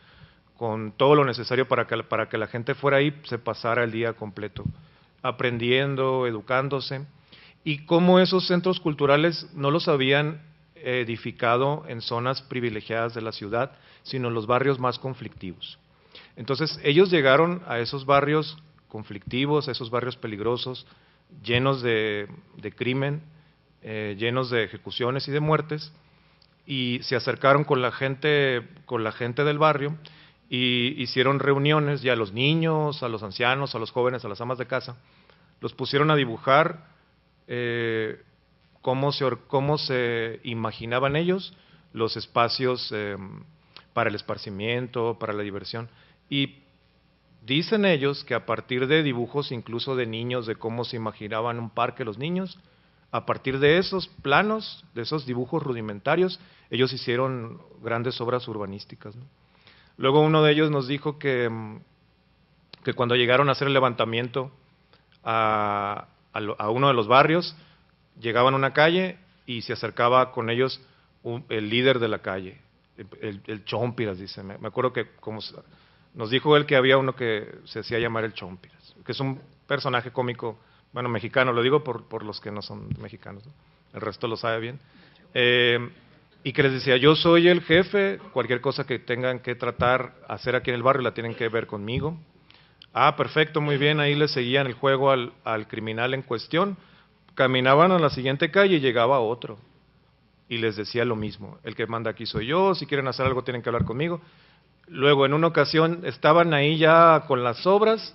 con todo lo necesario para que la gente fuera ahí, se pasara el día completo, aprendiendo, educándose, y cómo esos centros culturales no los habían edificado en zonas privilegiadas de la ciudad, sino en los barrios más conflictivos. Entonces, ellos llegaron a esos barrios conflictivos, a esos barrios peligrosos, llenos de crimen, llenos de ejecuciones y de muertes, y se acercaron con la gente del barrio y hicieron reuniones, ya a los niños, a los ancianos, a los jóvenes, a las amas de casa, los pusieron a dibujar cómo se imaginaban ellos los espacios para el esparcimiento, para la diversión. Y dicen ellos que a partir de dibujos incluso de niños, de cómo se imaginaban un parque los niños, a partir de esos planos, de esos dibujos rudimentarios, ellos hicieron grandes obras urbanísticas, ¿no? Luego uno de ellos nos dijo que cuando llegaron a hacer el levantamiento a uno de los barrios, llegaban a una calle y se acercaba con ellos el líder de la calle, el Chompiras, dice. Me acuerdo que nos dijo él que había uno que se hacía llamar el Chompiras, que es un personaje cómico, bueno, mexicano, lo digo por los que no son mexicanos, ¿no? El resto lo sabe bien. Y que les decía, yo soy el jefe, cualquier cosa que tengan que hacer aquí en el barrio la tienen que ver conmigo. Ah, perfecto, muy bien, ahí le seguían el juego al criminal en cuestión. Caminaban a la siguiente calle y llegaba otro. Y les decía lo mismo, el que manda aquí soy yo, si quieren hacer algo tienen que hablar conmigo. Luego, en una ocasión, estaban ahí ya con las obras,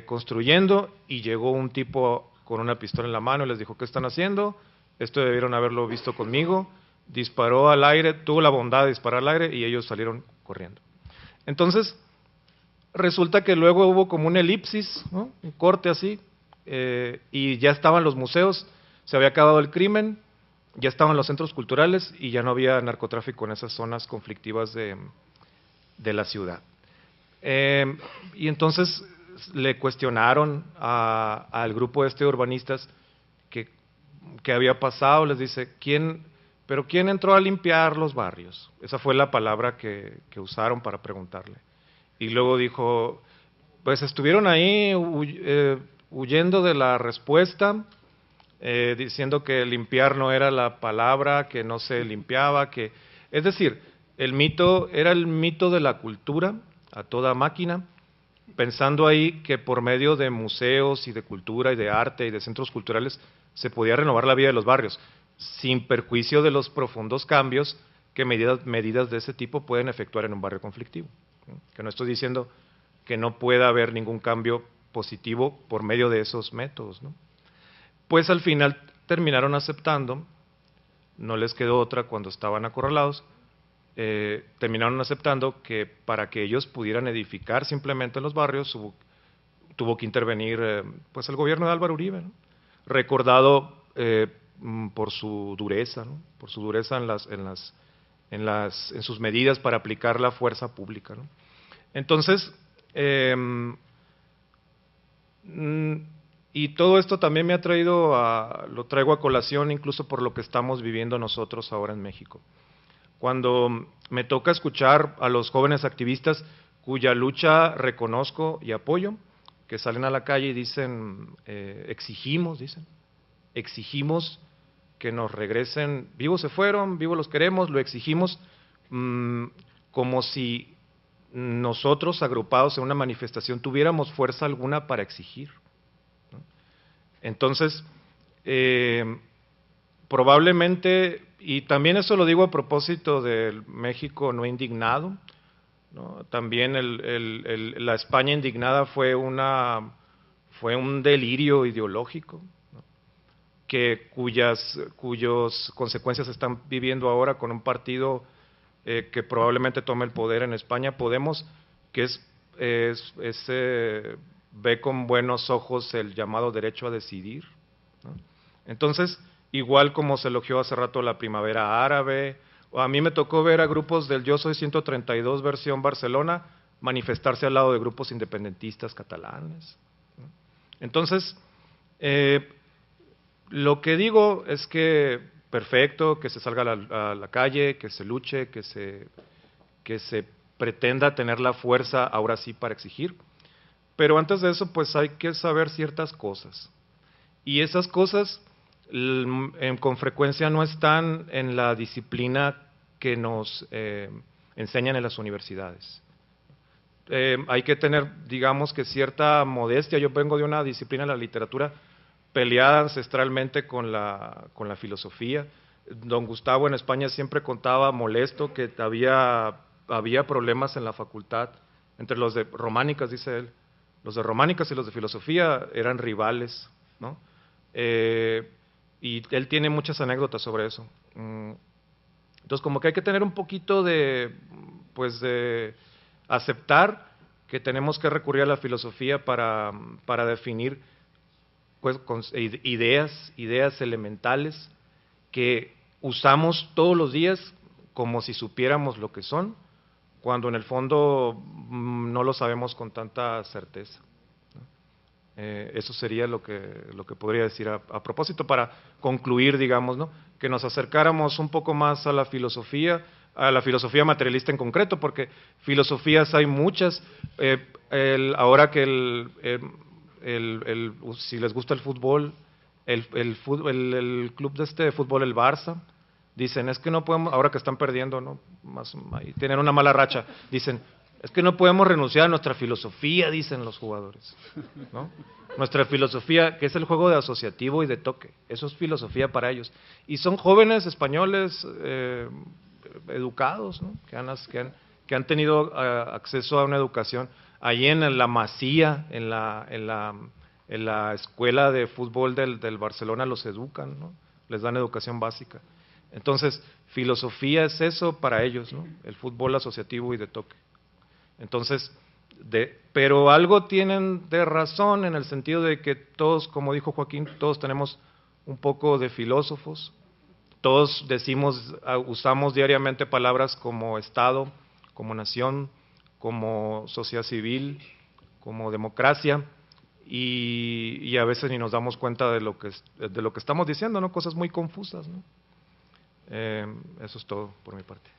construyendo, y llegó un tipo con una pistola en la mano y les dijo, ¿qué están haciendo? Esto debieron haberlo visto conmigo. Disparó al aire, tuvo la bondad de disparar al aire y ellos salieron corriendo. Entonces, resulta que luego hubo como una elipsis, ¿no? Un corte así, y ya estaban los museos, se había acabado el crimen, ya estaban los centros culturales y ya no había narcotráfico en esas zonas conflictivas de la ciudad. Y entonces le cuestionaron al grupo de urbanistas que había pasado, les dice, ¿pero quién entró a limpiar los barrios? Esa fue la palabra que usaron para preguntarle. Y luego dijo, pues estuvieron ahí huyendo de la respuesta, diciendo que limpiar no era la palabra, que no se limpiaba, es decir, era el mito de la cultura a toda máquina, pensando ahí que por medio de museos y de cultura y de arte y de centros culturales se podía renovar la vida de los barrios, sin perjuicio de los profundos cambios que medidas de ese tipo pueden efectuar en un barrio conflictivo. Que no estoy diciendo que no pueda haber ningún cambio positivo por medio de esos métodos, ¿no? Pues al final terminaron aceptando, no les quedó otra cuando estaban acorralados, terminaron aceptando que para que ellos pudieran edificar simplemente en los barrios tuvo que intervenir pues el gobierno de Álvaro Uribe, ¿no? Recordado por su dureza, ¿no? Por su dureza en sus medidas para aplicar la fuerza pública, ¿no? Entonces, y todo esto también me ha traído lo traigo a colación incluso por lo que estamos viviendo nosotros ahora en México. Cuando me toca escuchar a los jóvenes activistas cuya lucha reconozco y apoyo, que salen a la calle y dicen, exigimos que nos regresen, vivos se fueron, vivos los queremos, lo exigimos, como si nosotros agrupados en una manifestación tuviéramos fuerza alguna para exigir, ¿no? Entonces, probablemente, y también eso lo digo a propósito del México no indignado, ¿no? También la España indignada fue un delirio ideológico, ¿no? cuyas consecuencias se están viviendo ahora con un partido que probablemente tome el poder en España, Podemos, que ve con buenos ojos el llamado derecho a decidir, ¿no? Entonces, igual como se elogió hace rato la primavera árabe, a mí me tocó ver a grupos del Yo Soy 132 versión Barcelona manifestarse al lado de grupos independentistas catalanes, ¿no? Entonces, lo que digo es que perfecto, que se salga a la calle, que se luche, que se pretenda tener la fuerza ahora sí para exigir, pero antes de eso pues hay que saber ciertas cosas, y esas cosas con frecuencia no están en la disciplina que nos enseñan en las universidades. Hay que tener, digamos que cierta modestia. Yo vengo de una disciplina de la literatura peleada ancestralmente con la filosofía. Don Gustavo en España siempre contaba molesto que había problemas en la facultad entre los de románicas, dice él. Los de románicas y los de filosofía eran rivales, ¿no? Y él tiene muchas anécdotas sobre eso. Entonces, como que hay que tener un poquito de aceptar que tenemos que recurrir a la filosofía para definir pues, ideas elementales que usamos todos los días como si supiéramos lo que son, cuando en el fondo no lo sabemos con tanta certeza. Eso sería lo que podría decir a propósito para concluir, digamos, ¿no? Que nos acercáramos un poco más a la filosofía materialista en concreto, porque filosofías hay muchas. Ahora que si les gusta el fútbol, el club de fútbol, el Barça, dicen, es que no podemos, ahora que están perdiendo, ¿no? Tienen una mala racha, dicen, es que no podemos renunciar a nuestra filosofía, dicen los jugadores, ¿no? Nuestra filosofía, que es el juego de asociativo y de toque, eso es filosofía para ellos. Y son jóvenes españoles educados, ¿no? que han tenido acceso a una educación. Allí en la Masía, en la escuela de fútbol del Barcelona los educan, ¿no? Les dan educación básica. Entonces, filosofía es eso para ellos, ¿no? El fútbol asociativo y de toque. Entonces, pero algo tienen de razón en el sentido de que todos, como dijo Joaquín, todos tenemos un poco de filósofos, todos usamos diariamente palabras como Estado, como nación, como sociedad civil, como democracia, y a veces ni nos damos cuenta de lo que estamos diciendo, ¿no? Cosas muy confusas, ¿no? Eso es todo por mi parte.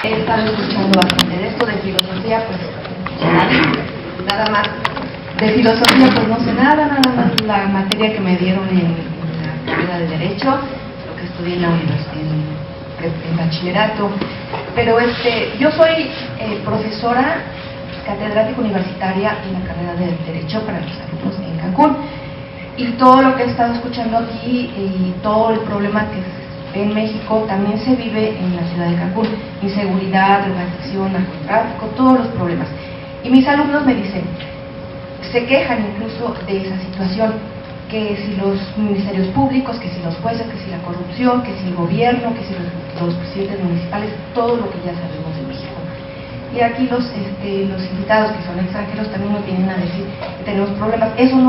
He estado escuchando bastante de esto de filosofía, pues nada más de filosofía pues no sé nada más la materia que me dieron en la carrera de Derecho, lo que estudié en la universidad, en bachillerato, pero yo soy profesora catedrática universitaria en la carrera de Derecho para los alumnos en Cancún, y todo lo que he estado escuchando aquí y todo el problema que en México también se vive en la ciudad de Cancún, inseguridad, drogadicción, narcotráfico, todos los problemas. Y mis alumnos me dicen, se quejan incluso de esa situación, que si los ministerios públicos, que si los jueces, que si la corrupción, que si el gobierno, que si los presidentes municipales, todo lo que ya sabemos de México. Y aquí los invitados que son extranjeros también nos vienen a decir que tenemos problemas. Eso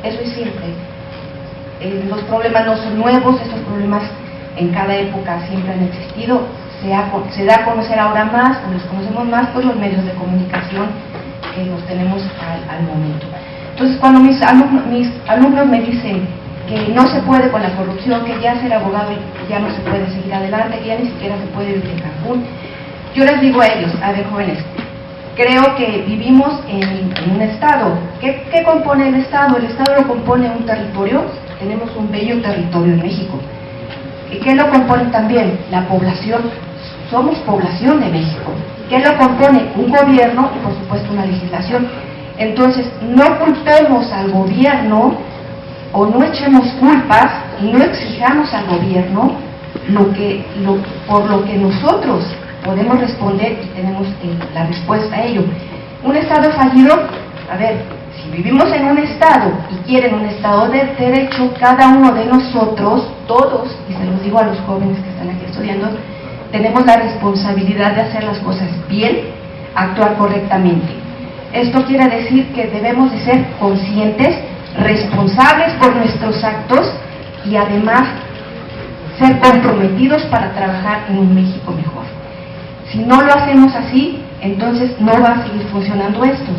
es siempre. Los problemas no son nuevos, estos problemas en cada época siempre han existido, se da a conocer ahora más, o nos conocemos más por los medios de comunicación que los tenemos al momento. Entonces, cuando mis alumnos me dicen que no se puede con la corrupción, que ya ser abogado ya no se puede seguir adelante, que ya ni siquiera se puede vivir en Cancún, yo les digo a ellos, a ver, jóvenes, creo que vivimos en un estado. ¿Qué compone el estado? El estado lo compone un territorio. Tenemos un bello territorio en México. ¿Y qué lo compone también? La población. Somos población de México. ¿Qué lo compone? Un gobierno y por supuesto una legislación. Entonces, no culpemos al gobierno o no echemos culpas y no exijamos al gobierno por lo que nosotros podemos responder y tenemos la respuesta a ello. Un estado fallido, a ver, si vivimos en un estado y quieren un estado de derecho, cada uno de nosotros, todos, y se los digo a los jóvenes que están aquí estudiando, tenemos la responsabilidad de hacer las cosas bien, actuar correctamente. Esto quiere decir que debemos de ser conscientes, responsables por nuestros actos y además ser comprometidos para trabajar en un México mejor. Si no lo hacemos así, entonces no va a seguir funcionando esto.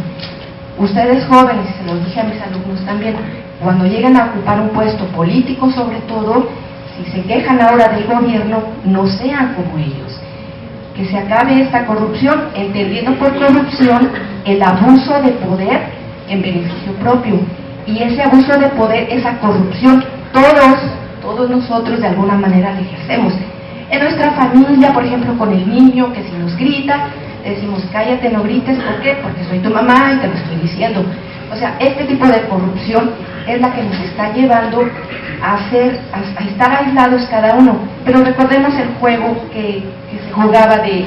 Ustedes jóvenes, se los dije a mis alumnos también, cuando lleguen a ocupar un puesto político sobre todo, si se quejan ahora del gobierno, no sean como ellos. Que se acabe esta corrupción, entendiendo por corrupción el abuso de poder en beneficio propio. Y ese abuso de poder, esa corrupción, todos nosotros de alguna manera la ejercemos. En nuestra familia, por ejemplo, con el niño que si nos grita, le decimos cállate, no grites, ¿por qué? Porque soy tu mamá y te lo estoy diciendo. O sea, este tipo de corrupción es la que nos está llevando a estar aislados cada uno. Pero recordemos el juego que se jugaba de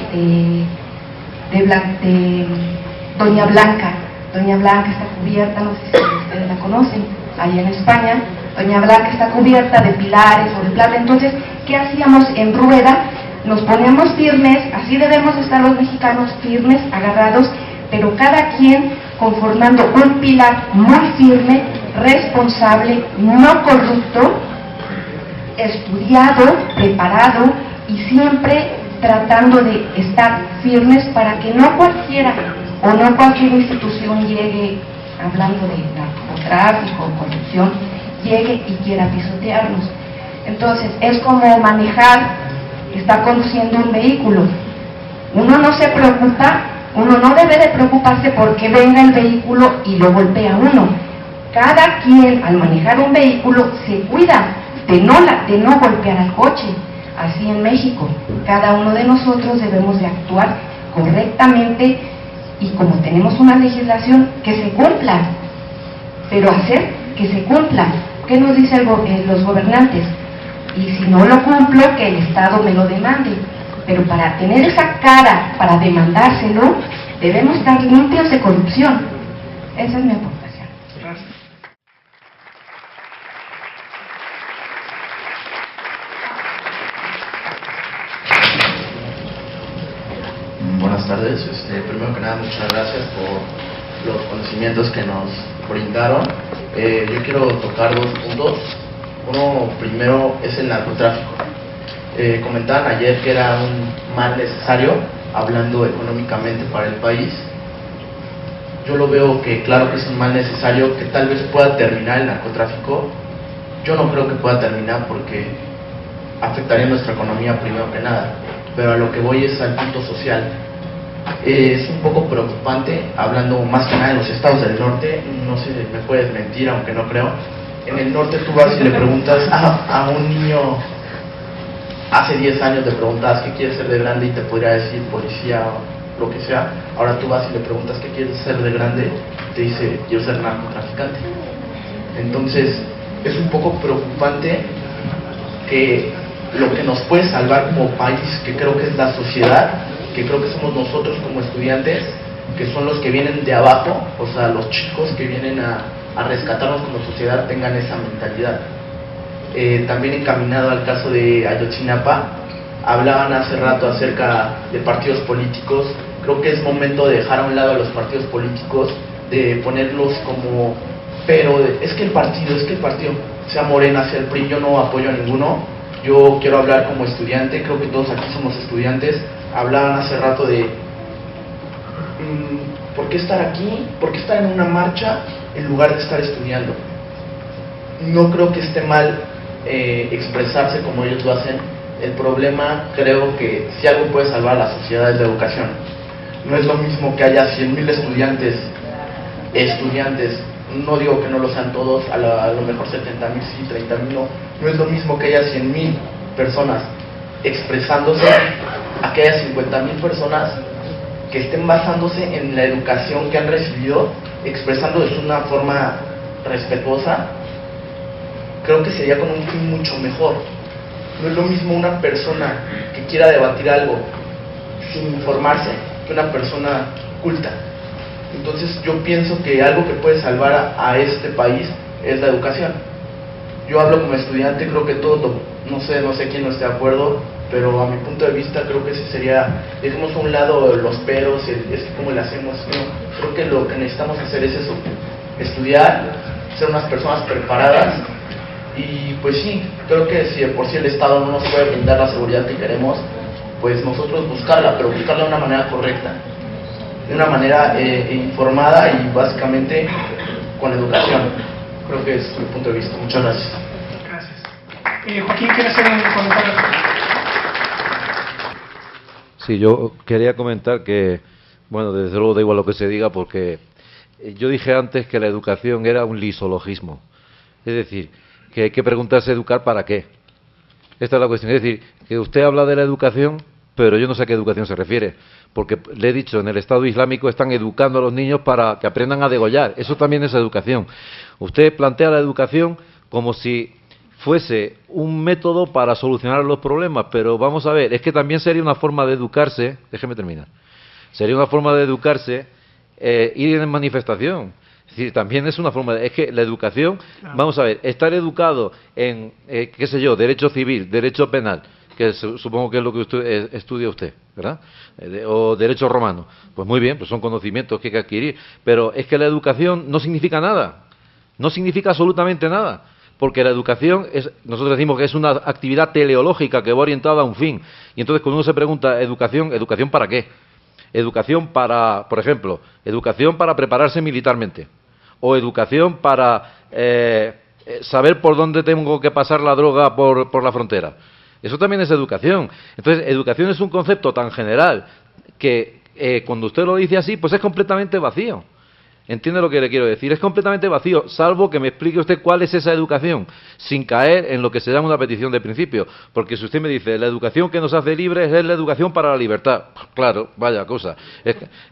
Doña Blanca. Doña Blanca está cubierta, no sé si ustedes la conocen, allá en España. Doña Blanca está cubierta de pilares o de plata. Entonces, ¿qué hacíamos en rueda? Nos poníamos firmes, así debemos estar los mexicanos, firmes, agarrados, pero cada quien conformando un pilar muy firme, responsable, no corrupto, estudiado, preparado y siempre tratando de estar firmes para que no cualquiera o no cualquier institución llegue, hablando de narcotráfico o corrupción, llegue y quiera pisotearnos. Entonces, es como manejar, está conduciendo un vehículo. Uno no se preocupa, uno no debe de preocuparse porque venga el vehículo y lo golpea a uno. Cada quien al manejar un vehículo se cuida de no golpear al coche. Así en México, cada uno de nosotros debemos de actuar correctamente y como tenemos una legislación, que se cumpla, pero hacer que se cumpla. ¿Qué nos dicen los gobernantes? Y si no lo cumplo, que el Estado me lo demande. Pero para tener esa cara, para demandárselo, debemos estar limpios de corrupción. Esa es mi aportación. Gracias. Buenas tardes. Primero que nada, muchas gracias por los conocimientos que nos brindaron. Yo quiero tocar dos puntos. Uno primero es el narcotráfico. Comentaban ayer que era un mal necesario, hablando económicamente para el país. Yo lo veo que claro que es un mal necesario, que tal vez pueda terminar el narcotráfico. Yo no creo que pueda terminar porque afectaría nuestra economía primero que nada, pero a lo que voy es al punto social. Es un poco preocupante, hablando más que nada de los estados del norte, no sé, me puedes mentir, aunque no creo. En el norte tú vas y le preguntas a un niño, hace 10 años le preguntabas qué quieres ser de grande y te podría decir policía o lo que sea. Ahora tú vas y le preguntas qué quieres ser de grande, te dice quiero ser narcotraficante. Entonces es un poco preocupante que lo que nos puede salvar como país, que creo que es la sociedad, que creo que somos nosotros como estudiantes, que son los que vienen de abajo, o sea, los chicos que vienen a rescatarnos como sociedad, tengan esa mentalidad. También encaminado al caso de Ayotzinapa, hablaban hace rato acerca de partidos políticos. Creo que es momento de dejar a un lado a los partidos políticos, de ponerlos como, pero es que el partido, sea Morena, sea el PRI, yo no apoyo a ninguno. Yo quiero hablar como estudiante, creo que todos aquí somos estudiantes. Hablaban hace rato de ¿por qué estar aquí? ¿Por qué estar en una marcha en lugar de estar estudiando? No creo que esté mal expresarse como ellos lo hacen. El problema, creo que si algo puede salvar a la sociedad es la educación. No es lo mismo que haya 100,000 estudiantes, no digo que no lo sean todos, a lo mejor 70,000 sí, 30,000 no. No es lo mismo que haya 100,000 personas expresándose a que haya 50,000 personas que estén basándose en la educación que han recibido, expresando de una forma respetuosa. Creo que sería con un fin mucho mejor. No es lo mismo una persona que quiera debatir algo sin informarse que una persona culta. Entonces yo pienso que algo que puede salvar a este país es la educación. Yo hablo como estudiante, creo que todo, no sé quién no esté de acuerdo, pero a mi punto de vista creo que ese sería, dejemos a un lado los peros, es que cómo le hacemos, no, creo que lo que necesitamos hacer es eso, estudiar, ser unas personas preparadas. Y pues sí, creo que si de por sí el Estado no nos puede brindar la seguridad que queremos, pues nosotros buscarla, pero buscarla de una manera correcta, de una manera informada y básicamente con educación. Creo que es mi punto de vista. Muchas gracias. Gracias. Joaquín, ¿quiere hacer un comentario? Sí, yo quería comentar que, bueno, desde luego da igual lo que se diga, porque yo dije antes que la educación era un lisologismo. Es decir, que hay que preguntarse educar para qué. Esta es la cuestión. Es decir, que usted habla de la educación, pero yo no sé a qué educación se refiere. Porque le he dicho, en el Estado Islámico están educando a los niños para que aprendan a degollar. Eso también es educación. Usted plantea la educación como si fuese un método para solucionar los problemas, pero vamos a ver, es que también sería una forma de educarse, déjeme terminar, sería una forma de educarse ir en manifestación. Es decir, también es una forma es que la educación, claro. Vamos a ver, estar educado en, qué sé yo, derecho civil, derecho penal, que supongo que es lo que usted estudia usted, ¿verdad? O derecho romano. Pues muy bien, pues son conocimientos que hay que adquirir. Pero es que la educación no significa nada. No significa absolutamente nada. Porque la educación, nosotros decimos que es una actividad teleológica que va orientada a un fin. Y entonces cuando uno se pregunta, ¿educación para qué? Educación para, por ejemplo, educación para prepararse militarmente. O educación para saber por dónde tengo que pasar la droga por la frontera. Eso también es educación. Entonces, educación es un concepto tan general que cuando usted lo dice así, pues es completamente vacío. ¿Entiende lo que le quiero decir? Es completamente vacío, salvo que me explique usted cuál es esa educación, sin caer en lo que se llama una petición de principio. Porque si usted me dice, la educación que nos hace libres es la educación para la libertad. Pues claro, vaya cosa.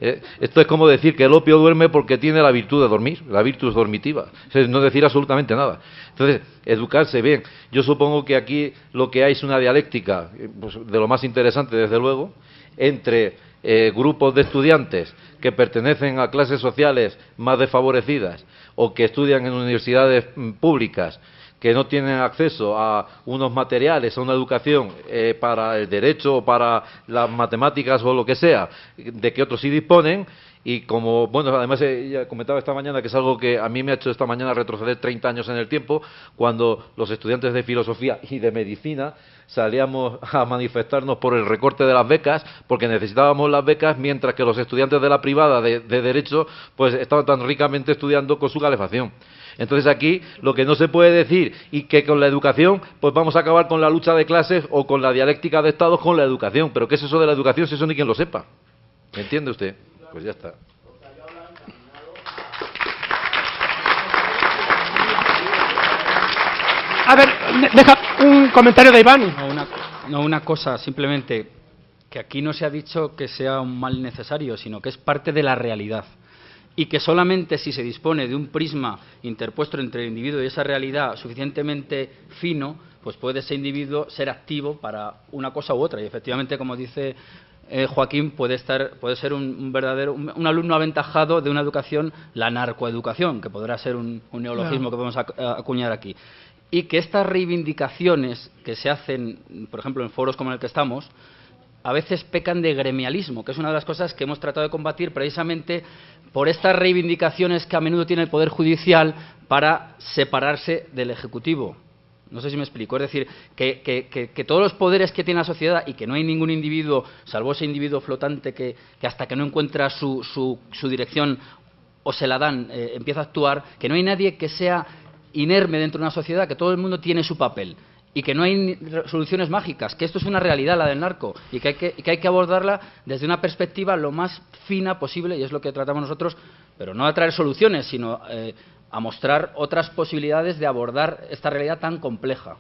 Esto es como decir que el opio duerme porque tiene la virtud de dormir, la virtud dormitiva. Es no decir absolutamente nada. Entonces, educarse bien. Yo supongo que aquí lo que hay es una dialéctica, pues, de lo más interesante, desde luego, entre grupos de estudiantes que pertenecen a clases sociales más desfavorecidas o que estudian en universidades públicas que no tienen acceso a unos materiales, a una educación para el derecho o para las matemáticas o lo que sea, de que otros sí disponen. Y como, bueno, además ya comentaba esta mañana que es algo que a mí me ha hecho esta mañana retroceder 30 años en el tiempo, cuando los estudiantes de filosofía y de medicina salíamos a manifestarnos por el recorte de las becas, porque necesitábamos las becas, mientras que los estudiantes de la privada de derecho pues estaban tan ricamente estudiando con su calefacción. Entonces aquí lo que no se puede decir y que con la educación pues vamos a acabar con la lucha de clases o con la dialéctica de estados con la educación. ¿Pero qué es eso de la educación si eso ni quien lo sepa? ¿Me entiende usted? Pues ya está. A ver, deja un comentario de Iván. Una cosa, simplemente, que aquí no se ha dicho que sea un mal necesario, sino que es parte de la realidad. Y que solamente si se dispone de un prisma interpuesto entre el individuo y esa realidad suficientemente fino, pues puede ese individuo ser activo para una cosa u otra. Y efectivamente, como dice Joaquín, puede ser un alumno aventajado de una educación, la narcoeducación, que podrá ser un neologismo que podemos acuñar aquí. Y que estas reivindicaciones que se hacen, por ejemplo, en foros como el que estamos, a veces pecan de gremialismo, que es una de las cosas que hemos tratado de combatir precisamente por estas reivindicaciones que a menudo tiene el Poder Judicial para separarse del Ejecutivo. No sé si me explico. Es decir, que todos los poderes que tiene la sociedad y que no hay ningún individuo, salvo ese individuo flotante que hasta que no encuentra su dirección o se la dan, empieza a actuar, que no hay nadie que sea inerme dentro de una sociedad, que todo el mundo tiene su papel y que no hay soluciones mágicas, que esto es una realidad, la del narco, y que hay que abordarla desde una perspectiva lo más fina posible, y es lo que tratamos nosotros, pero no a traer soluciones, sino a mostrar otras posibilidades de abordar esta realidad tan compleja.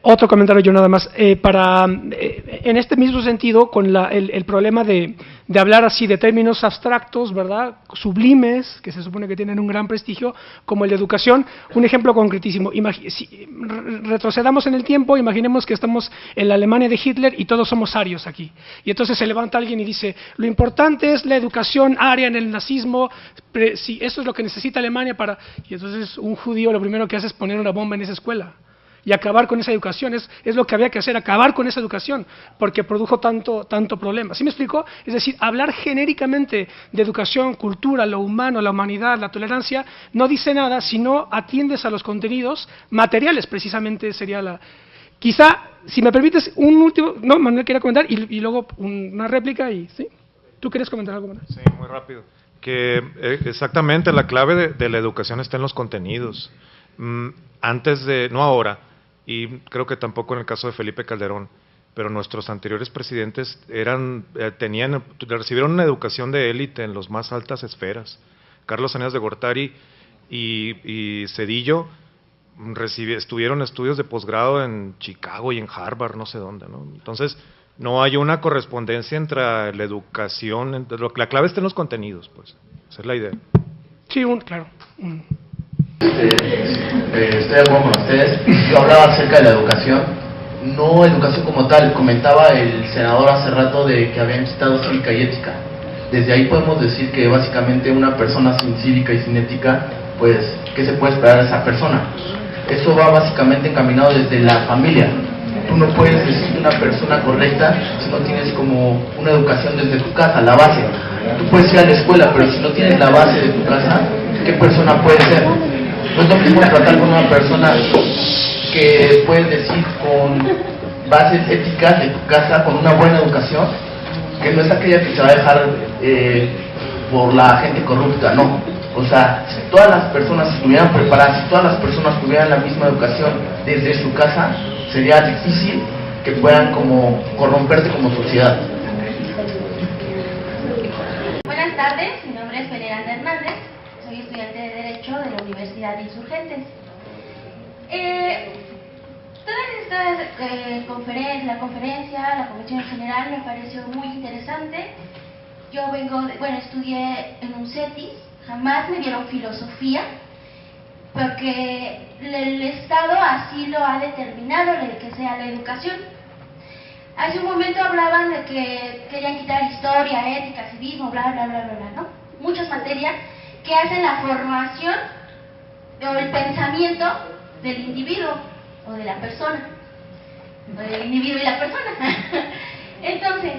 Otro comentario yo nada más. En este mismo sentido, con el problema de hablar así de términos abstractos, ¿verdad?, sublimes, que se supone que tienen un gran prestigio, como el de educación, un ejemplo concretísimo. Si retrocedamos en el tiempo, imaginemos que estamos en la Alemania de Hitler y todos somos arios aquí. Y entonces se levanta alguien y dice, lo importante es la educación aria en el nazismo, si eso es lo que necesita Alemania para... Y entonces un judío lo primero que hace es poner una bomba en esa escuela y acabar con esa educación. Es lo que había que hacer, acabar con esa educación, porque produjo tanto problema. ¿Sí me explico? Es decir, hablar genéricamente de educación, cultura, lo humano, la humanidad, la tolerancia, no dice nada si no atiendes a los contenidos materiales, precisamente sería la... Quizá, si me permites, un último... No, Manuel quería comentar, y luego una réplica, y ¿sí? ¿Tú quieres comentar algo, Manuel? Sí, muy rápido. Que exactamente la clave de la educación está en los contenidos. Antes de... no ahora, y creo que tampoco en el caso de Felipe Calderón, pero nuestros anteriores presidentes recibieron una educación de élite en las más altas esferas. Carlos Aníbal de Gortari y Zedillo tuvieron estudios de posgrado en Chicago y en Harvard, no sé dónde, ¿no? Entonces, no hay una correspondencia entre la educación, la clave está en los contenidos, pues, esa es la idea. Sí, claro. Estoy de acuerdo con ustedes. Yo hablaba acerca de la educación, no educación como tal. Comentaba el senador hace rato de que habían quitado cívica y ética. Desde ahí podemos decir que básicamente una persona sin cívica y sin ética, pues, ¿qué se puede esperar de esa persona? Eso va básicamente encaminado desde la familia. Tú no puedes decir una persona correcta si no tienes como una educación desde tu casa, la base. Tú puedes ir a la escuela, pero si no tienes la base de tu casa, ¿qué persona puedes ser? No es lo mismo tratar con una persona que puedes decir con bases éticas de tu casa, con una buena educación, que no es aquella que se va a dejar por la gente corrupta, no. O sea, si todas las personas estuvieran preparadas, si todas las personas tuvieran la misma educación desde su casa, sería difícil que puedan como corromperse como sociedad. Buenas tardes, mi nombre es Veneranda Hernández, soy estudiante de Derecho de la Universidad de Insurgentes. Todas estas la conferencia, la convención en general me pareció muy interesante. Yo estudié en un CETIS, jamás me dieron filosofía, porque el Estado así lo ha determinado, que sea la educación. Hace un momento hablaban de que querían quitar historia, ética, civismo, bla, bla, bla, bla, bla, ¿no? Muchas materias que hacen la formación o el pensamiento del individuo o de la persona, o del individuo y la persona. Entonces,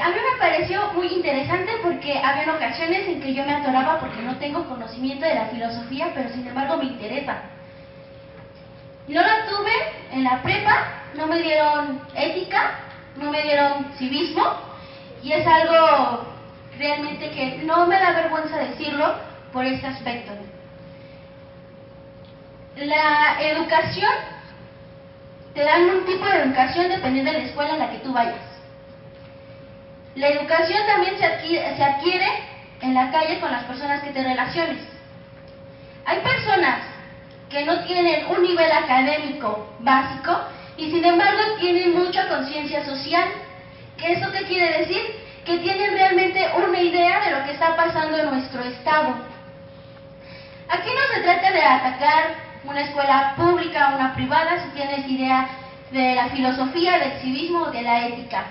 a mí me pareció muy interesante porque había ocasiones en que yo me atoraba porque no tengo conocimiento de la filosofía, pero sin embargo me interesa. No la tuve en la prepa, no me dieron ética, no me dieron civismo, y es algo realmente que no me da vergüenza decirlo por este aspecto. La educación, te dan un tipo de educación dependiendo de la escuela en la que tú vayas. La educación también se adquiere en la calle con las personas que te relaciones. Hay personas que no tienen un nivel académico básico y sin embargo tienen mucha conciencia social. ¿Qué eso qué quiere decir? Que tienen realmente una idea de lo que está pasando en nuestro estado. Aquí no se trata de atacar una escuela pública o una privada si tienes idea de la filosofía, del civismo o de la ética,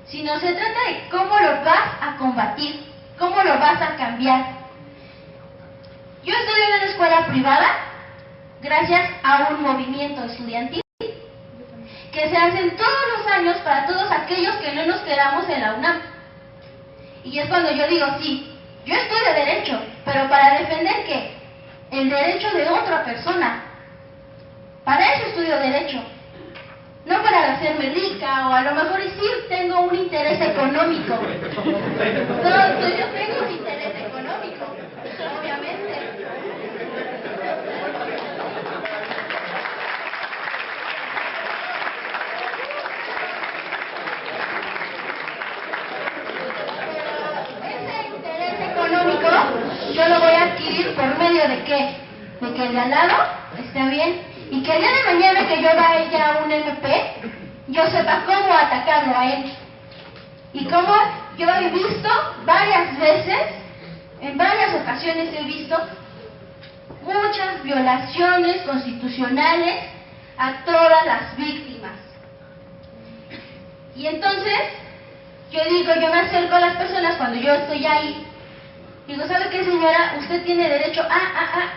sino se trata de cómo lo vas a combatir, cómo lo vas a cambiar. Yo estudié en una escuela privada gracias a un movimiento estudiantil que se hacen todos los años para todos aquellos que no nos quedamos en la UNAM. Y es cuando yo digo, sí, yo estudio Derecho, pero para defender ¿qué? El derecho de otra persona. Para eso estudio Derecho. No para hacerme rica, o a lo mejor sí tengo un interés económico. No, yo tengo un interés económico, obviamente. Ese interés económico yo lo voy a adquirir por medio de ¿qué? De que el de al lado esté bien y que el día de mañana que yo vaya a un MP, yo sepa cómo atacarlo a él. Y como yo he visto varias veces, en varias ocasiones he visto muchas violaciones constitucionales a todas las víctimas. Y entonces, yo me acerco a las personas cuando yo estoy ahí, digo, ¿sabe qué, señora? Usted tiene derecho a,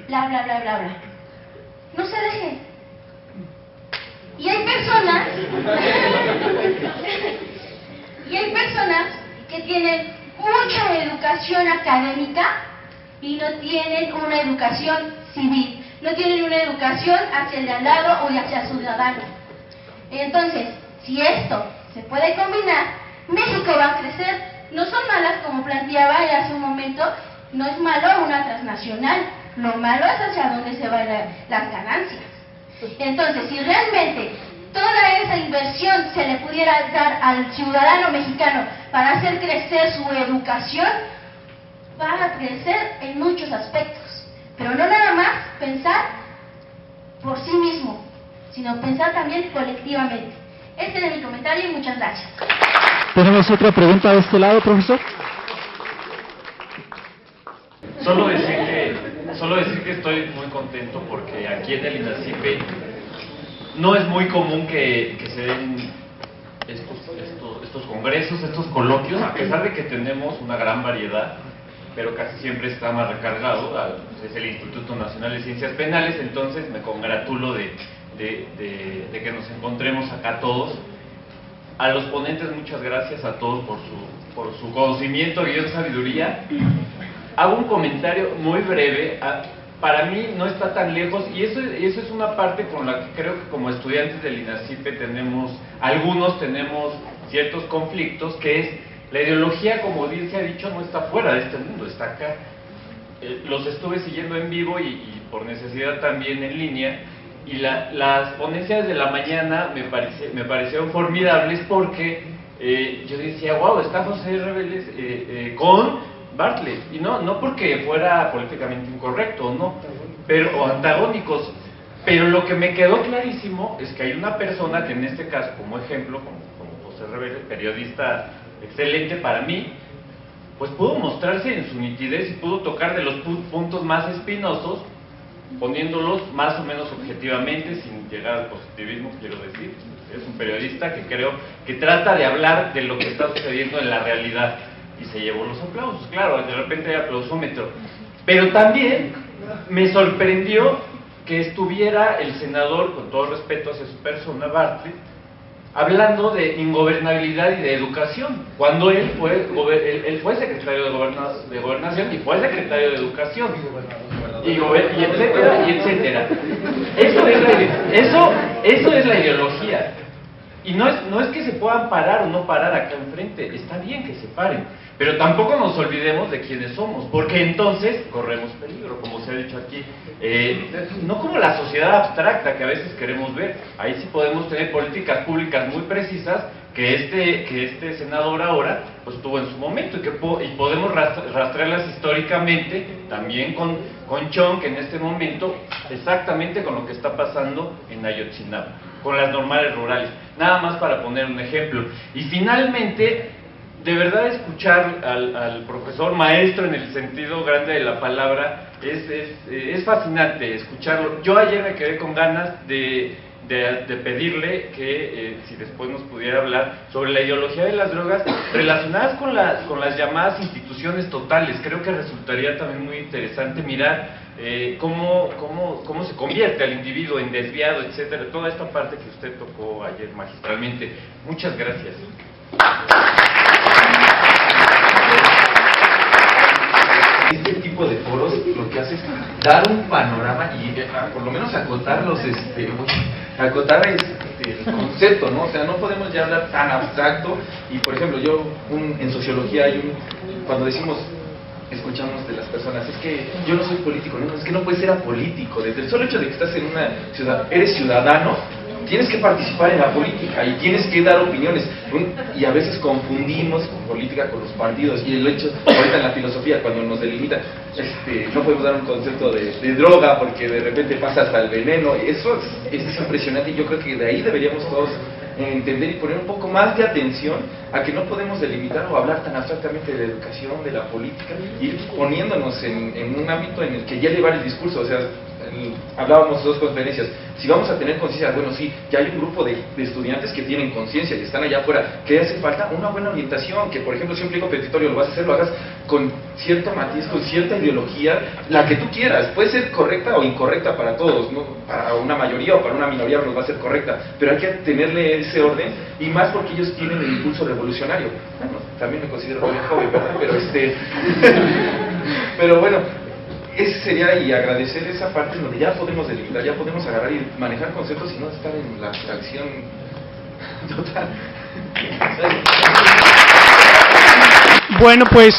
bla, bla, bla, bla, bla. No se deje. Y hay personas que tienen mucha educación académica y no tienen una educación civil, no tienen una educación hacia el de al lado o hacia el ciudadano. Entonces, si esto se puede combinar, México va a crecer. No son malas, como planteaba hace un momento, no es malo una transnacional, lo malo es hacia dónde se van las ganancias. Entonces, si realmente toda esa inversión se le pudiera dar al ciudadano mexicano para hacer crecer su educación, va a crecer en muchos aspectos. Pero no nada más pensar por sí mismo, sino pensar también colectivamente. Este es mi comentario y muchas gracias. ¿Tenemos otra pregunta de este lado, profesor? Solo decir que estoy muy contento porque aquí en el INACIPE no es muy común que se den estos congresos, estos coloquios, a pesar de que tenemos una gran variedad, pero casi siempre está más recargado. Es el Instituto Nacional de Ciencias Penales, entonces me congratulo de que nos encontremos acá todos. A los ponentes, muchas gracias a todos por su conocimiento, guión, sabiduría. Hago un comentario muy breve. Para mí no está tan lejos, y eso es una parte con la que creo que como estudiantes del INACIPE algunos tenemos ciertos conflictos, que es la ideología, como bien se ha dicho, no está fuera de este mundo, está acá. Los estuve siguiendo en vivo y por necesidad también en línea, y las ponencias de la mañana me parecieron formidables porque yo decía, wow, está José Reveles con Bartlett, y no porque fuera políticamente incorrecto, no, o antagónicos, pero lo que me quedó clarísimo es que hay una persona que en este caso, como ejemplo, como José Reveles, periodista excelente para mí, pues pudo mostrarse en su nitidez y pudo tocar de los puntos más espinosos, poniéndolos más o menos objetivamente, sin llegar al positivismo, quiero decir. Es un periodista que creo que trata de hablar de lo que está sucediendo en la realidad, y se llevó los aplausos, claro, de repente hay aplausómetro. Pero también me sorprendió que estuviera el senador, con todo respeto hacia su persona, Bartlett, hablando de ingobernabilidad y de educación, cuando él fue secretario de Gobernación y fue secretario de Educación, y etcétera, y etcétera. Eso es la ideología. Y no es que se puedan parar o no parar acá enfrente, está bien que se paren, pero tampoco nos olvidemos de quiénes somos, porque entonces corremos peligro, como se ha dicho aquí, no como la sociedad abstracta que a veces queremos ver. Ahí sí podemos tener políticas públicas muy precisas que este senador ahora pues tuvo en su momento, y podemos rastrearlas históricamente también con Chong, que en este momento exactamente con lo que está pasando en Ayotzinapa, con las normales rurales, nada más para poner un ejemplo. Y finalmente, de verdad escuchar al profesor maestro en el sentido grande de la palabra es fascinante escucharlo. Yo ayer me quedé con ganas de pedirle que si después nos pudiera hablar sobre la ideología de las drogas relacionadas con las llamadas instituciones totales. Creo que resultaría también muy interesante mirar cómo se convierte al individuo en desviado, etcétera, toda esta parte que usted tocó ayer magistralmente. Muchas gracias. Este tipo de foros lo que hace es dar un panorama y por lo menos acotar el concepto, ¿no? O sea, no podemos ya hablar tan abstracto. Y por ejemplo, en sociología cuando decimos, escuchamos de las personas, es que yo no soy político, no, es que no puedes ser apolítico. Desde el solo hecho de que estás en una ciudad, eres ciudadano, tienes que participar en la política y tienes que dar opiniones. Y a veces confundimos política con los partidos. Y el hecho, ahorita en la filosofía, cuando nos delimitan, no podemos dar un concepto de droga porque de repente pasa hasta el veneno. Eso es impresionante y yo creo que de ahí deberíamos todos entender y poner un poco más de atención a que no podemos delimitar o hablar tan abstractamente de la educación, de la política, y ir poniéndonos en un ámbito en el que ya llevar el discurso. O sea, hablábamos de 2 conferencias. Si vamos a tener conciencia, bueno, sí, ya hay un grupo de estudiantes que tienen conciencia y están allá afuera, que hace falta una buena orientación, que por ejemplo si un pliego petitorio lo vas a hacer, lo hagas con cierto matiz, con cierta ideología, la que tú quieras, puede ser correcta o incorrecta para todos, ¿no? Para una mayoría o para una minoría nos va a ser correcta, pero hay que tenerle ese orden, y más porque ellos tienen el impulso revolucionario. Bueno, también me considero muy joven, ¿verdad? Pero bueno, ese sería, y agradecer esa parte donde ya podemos delimitar, ya podemos agarrar y manejar conceptos y no estar en la abstracción total. Bueno, pues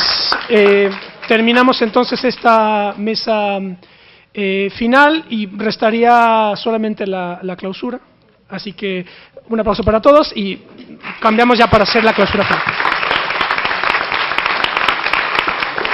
terminamos entonces esta mesa final y restaría solamente la clausura. Así que un aplauso para todos y cambiamos ya para hacer la clausura final.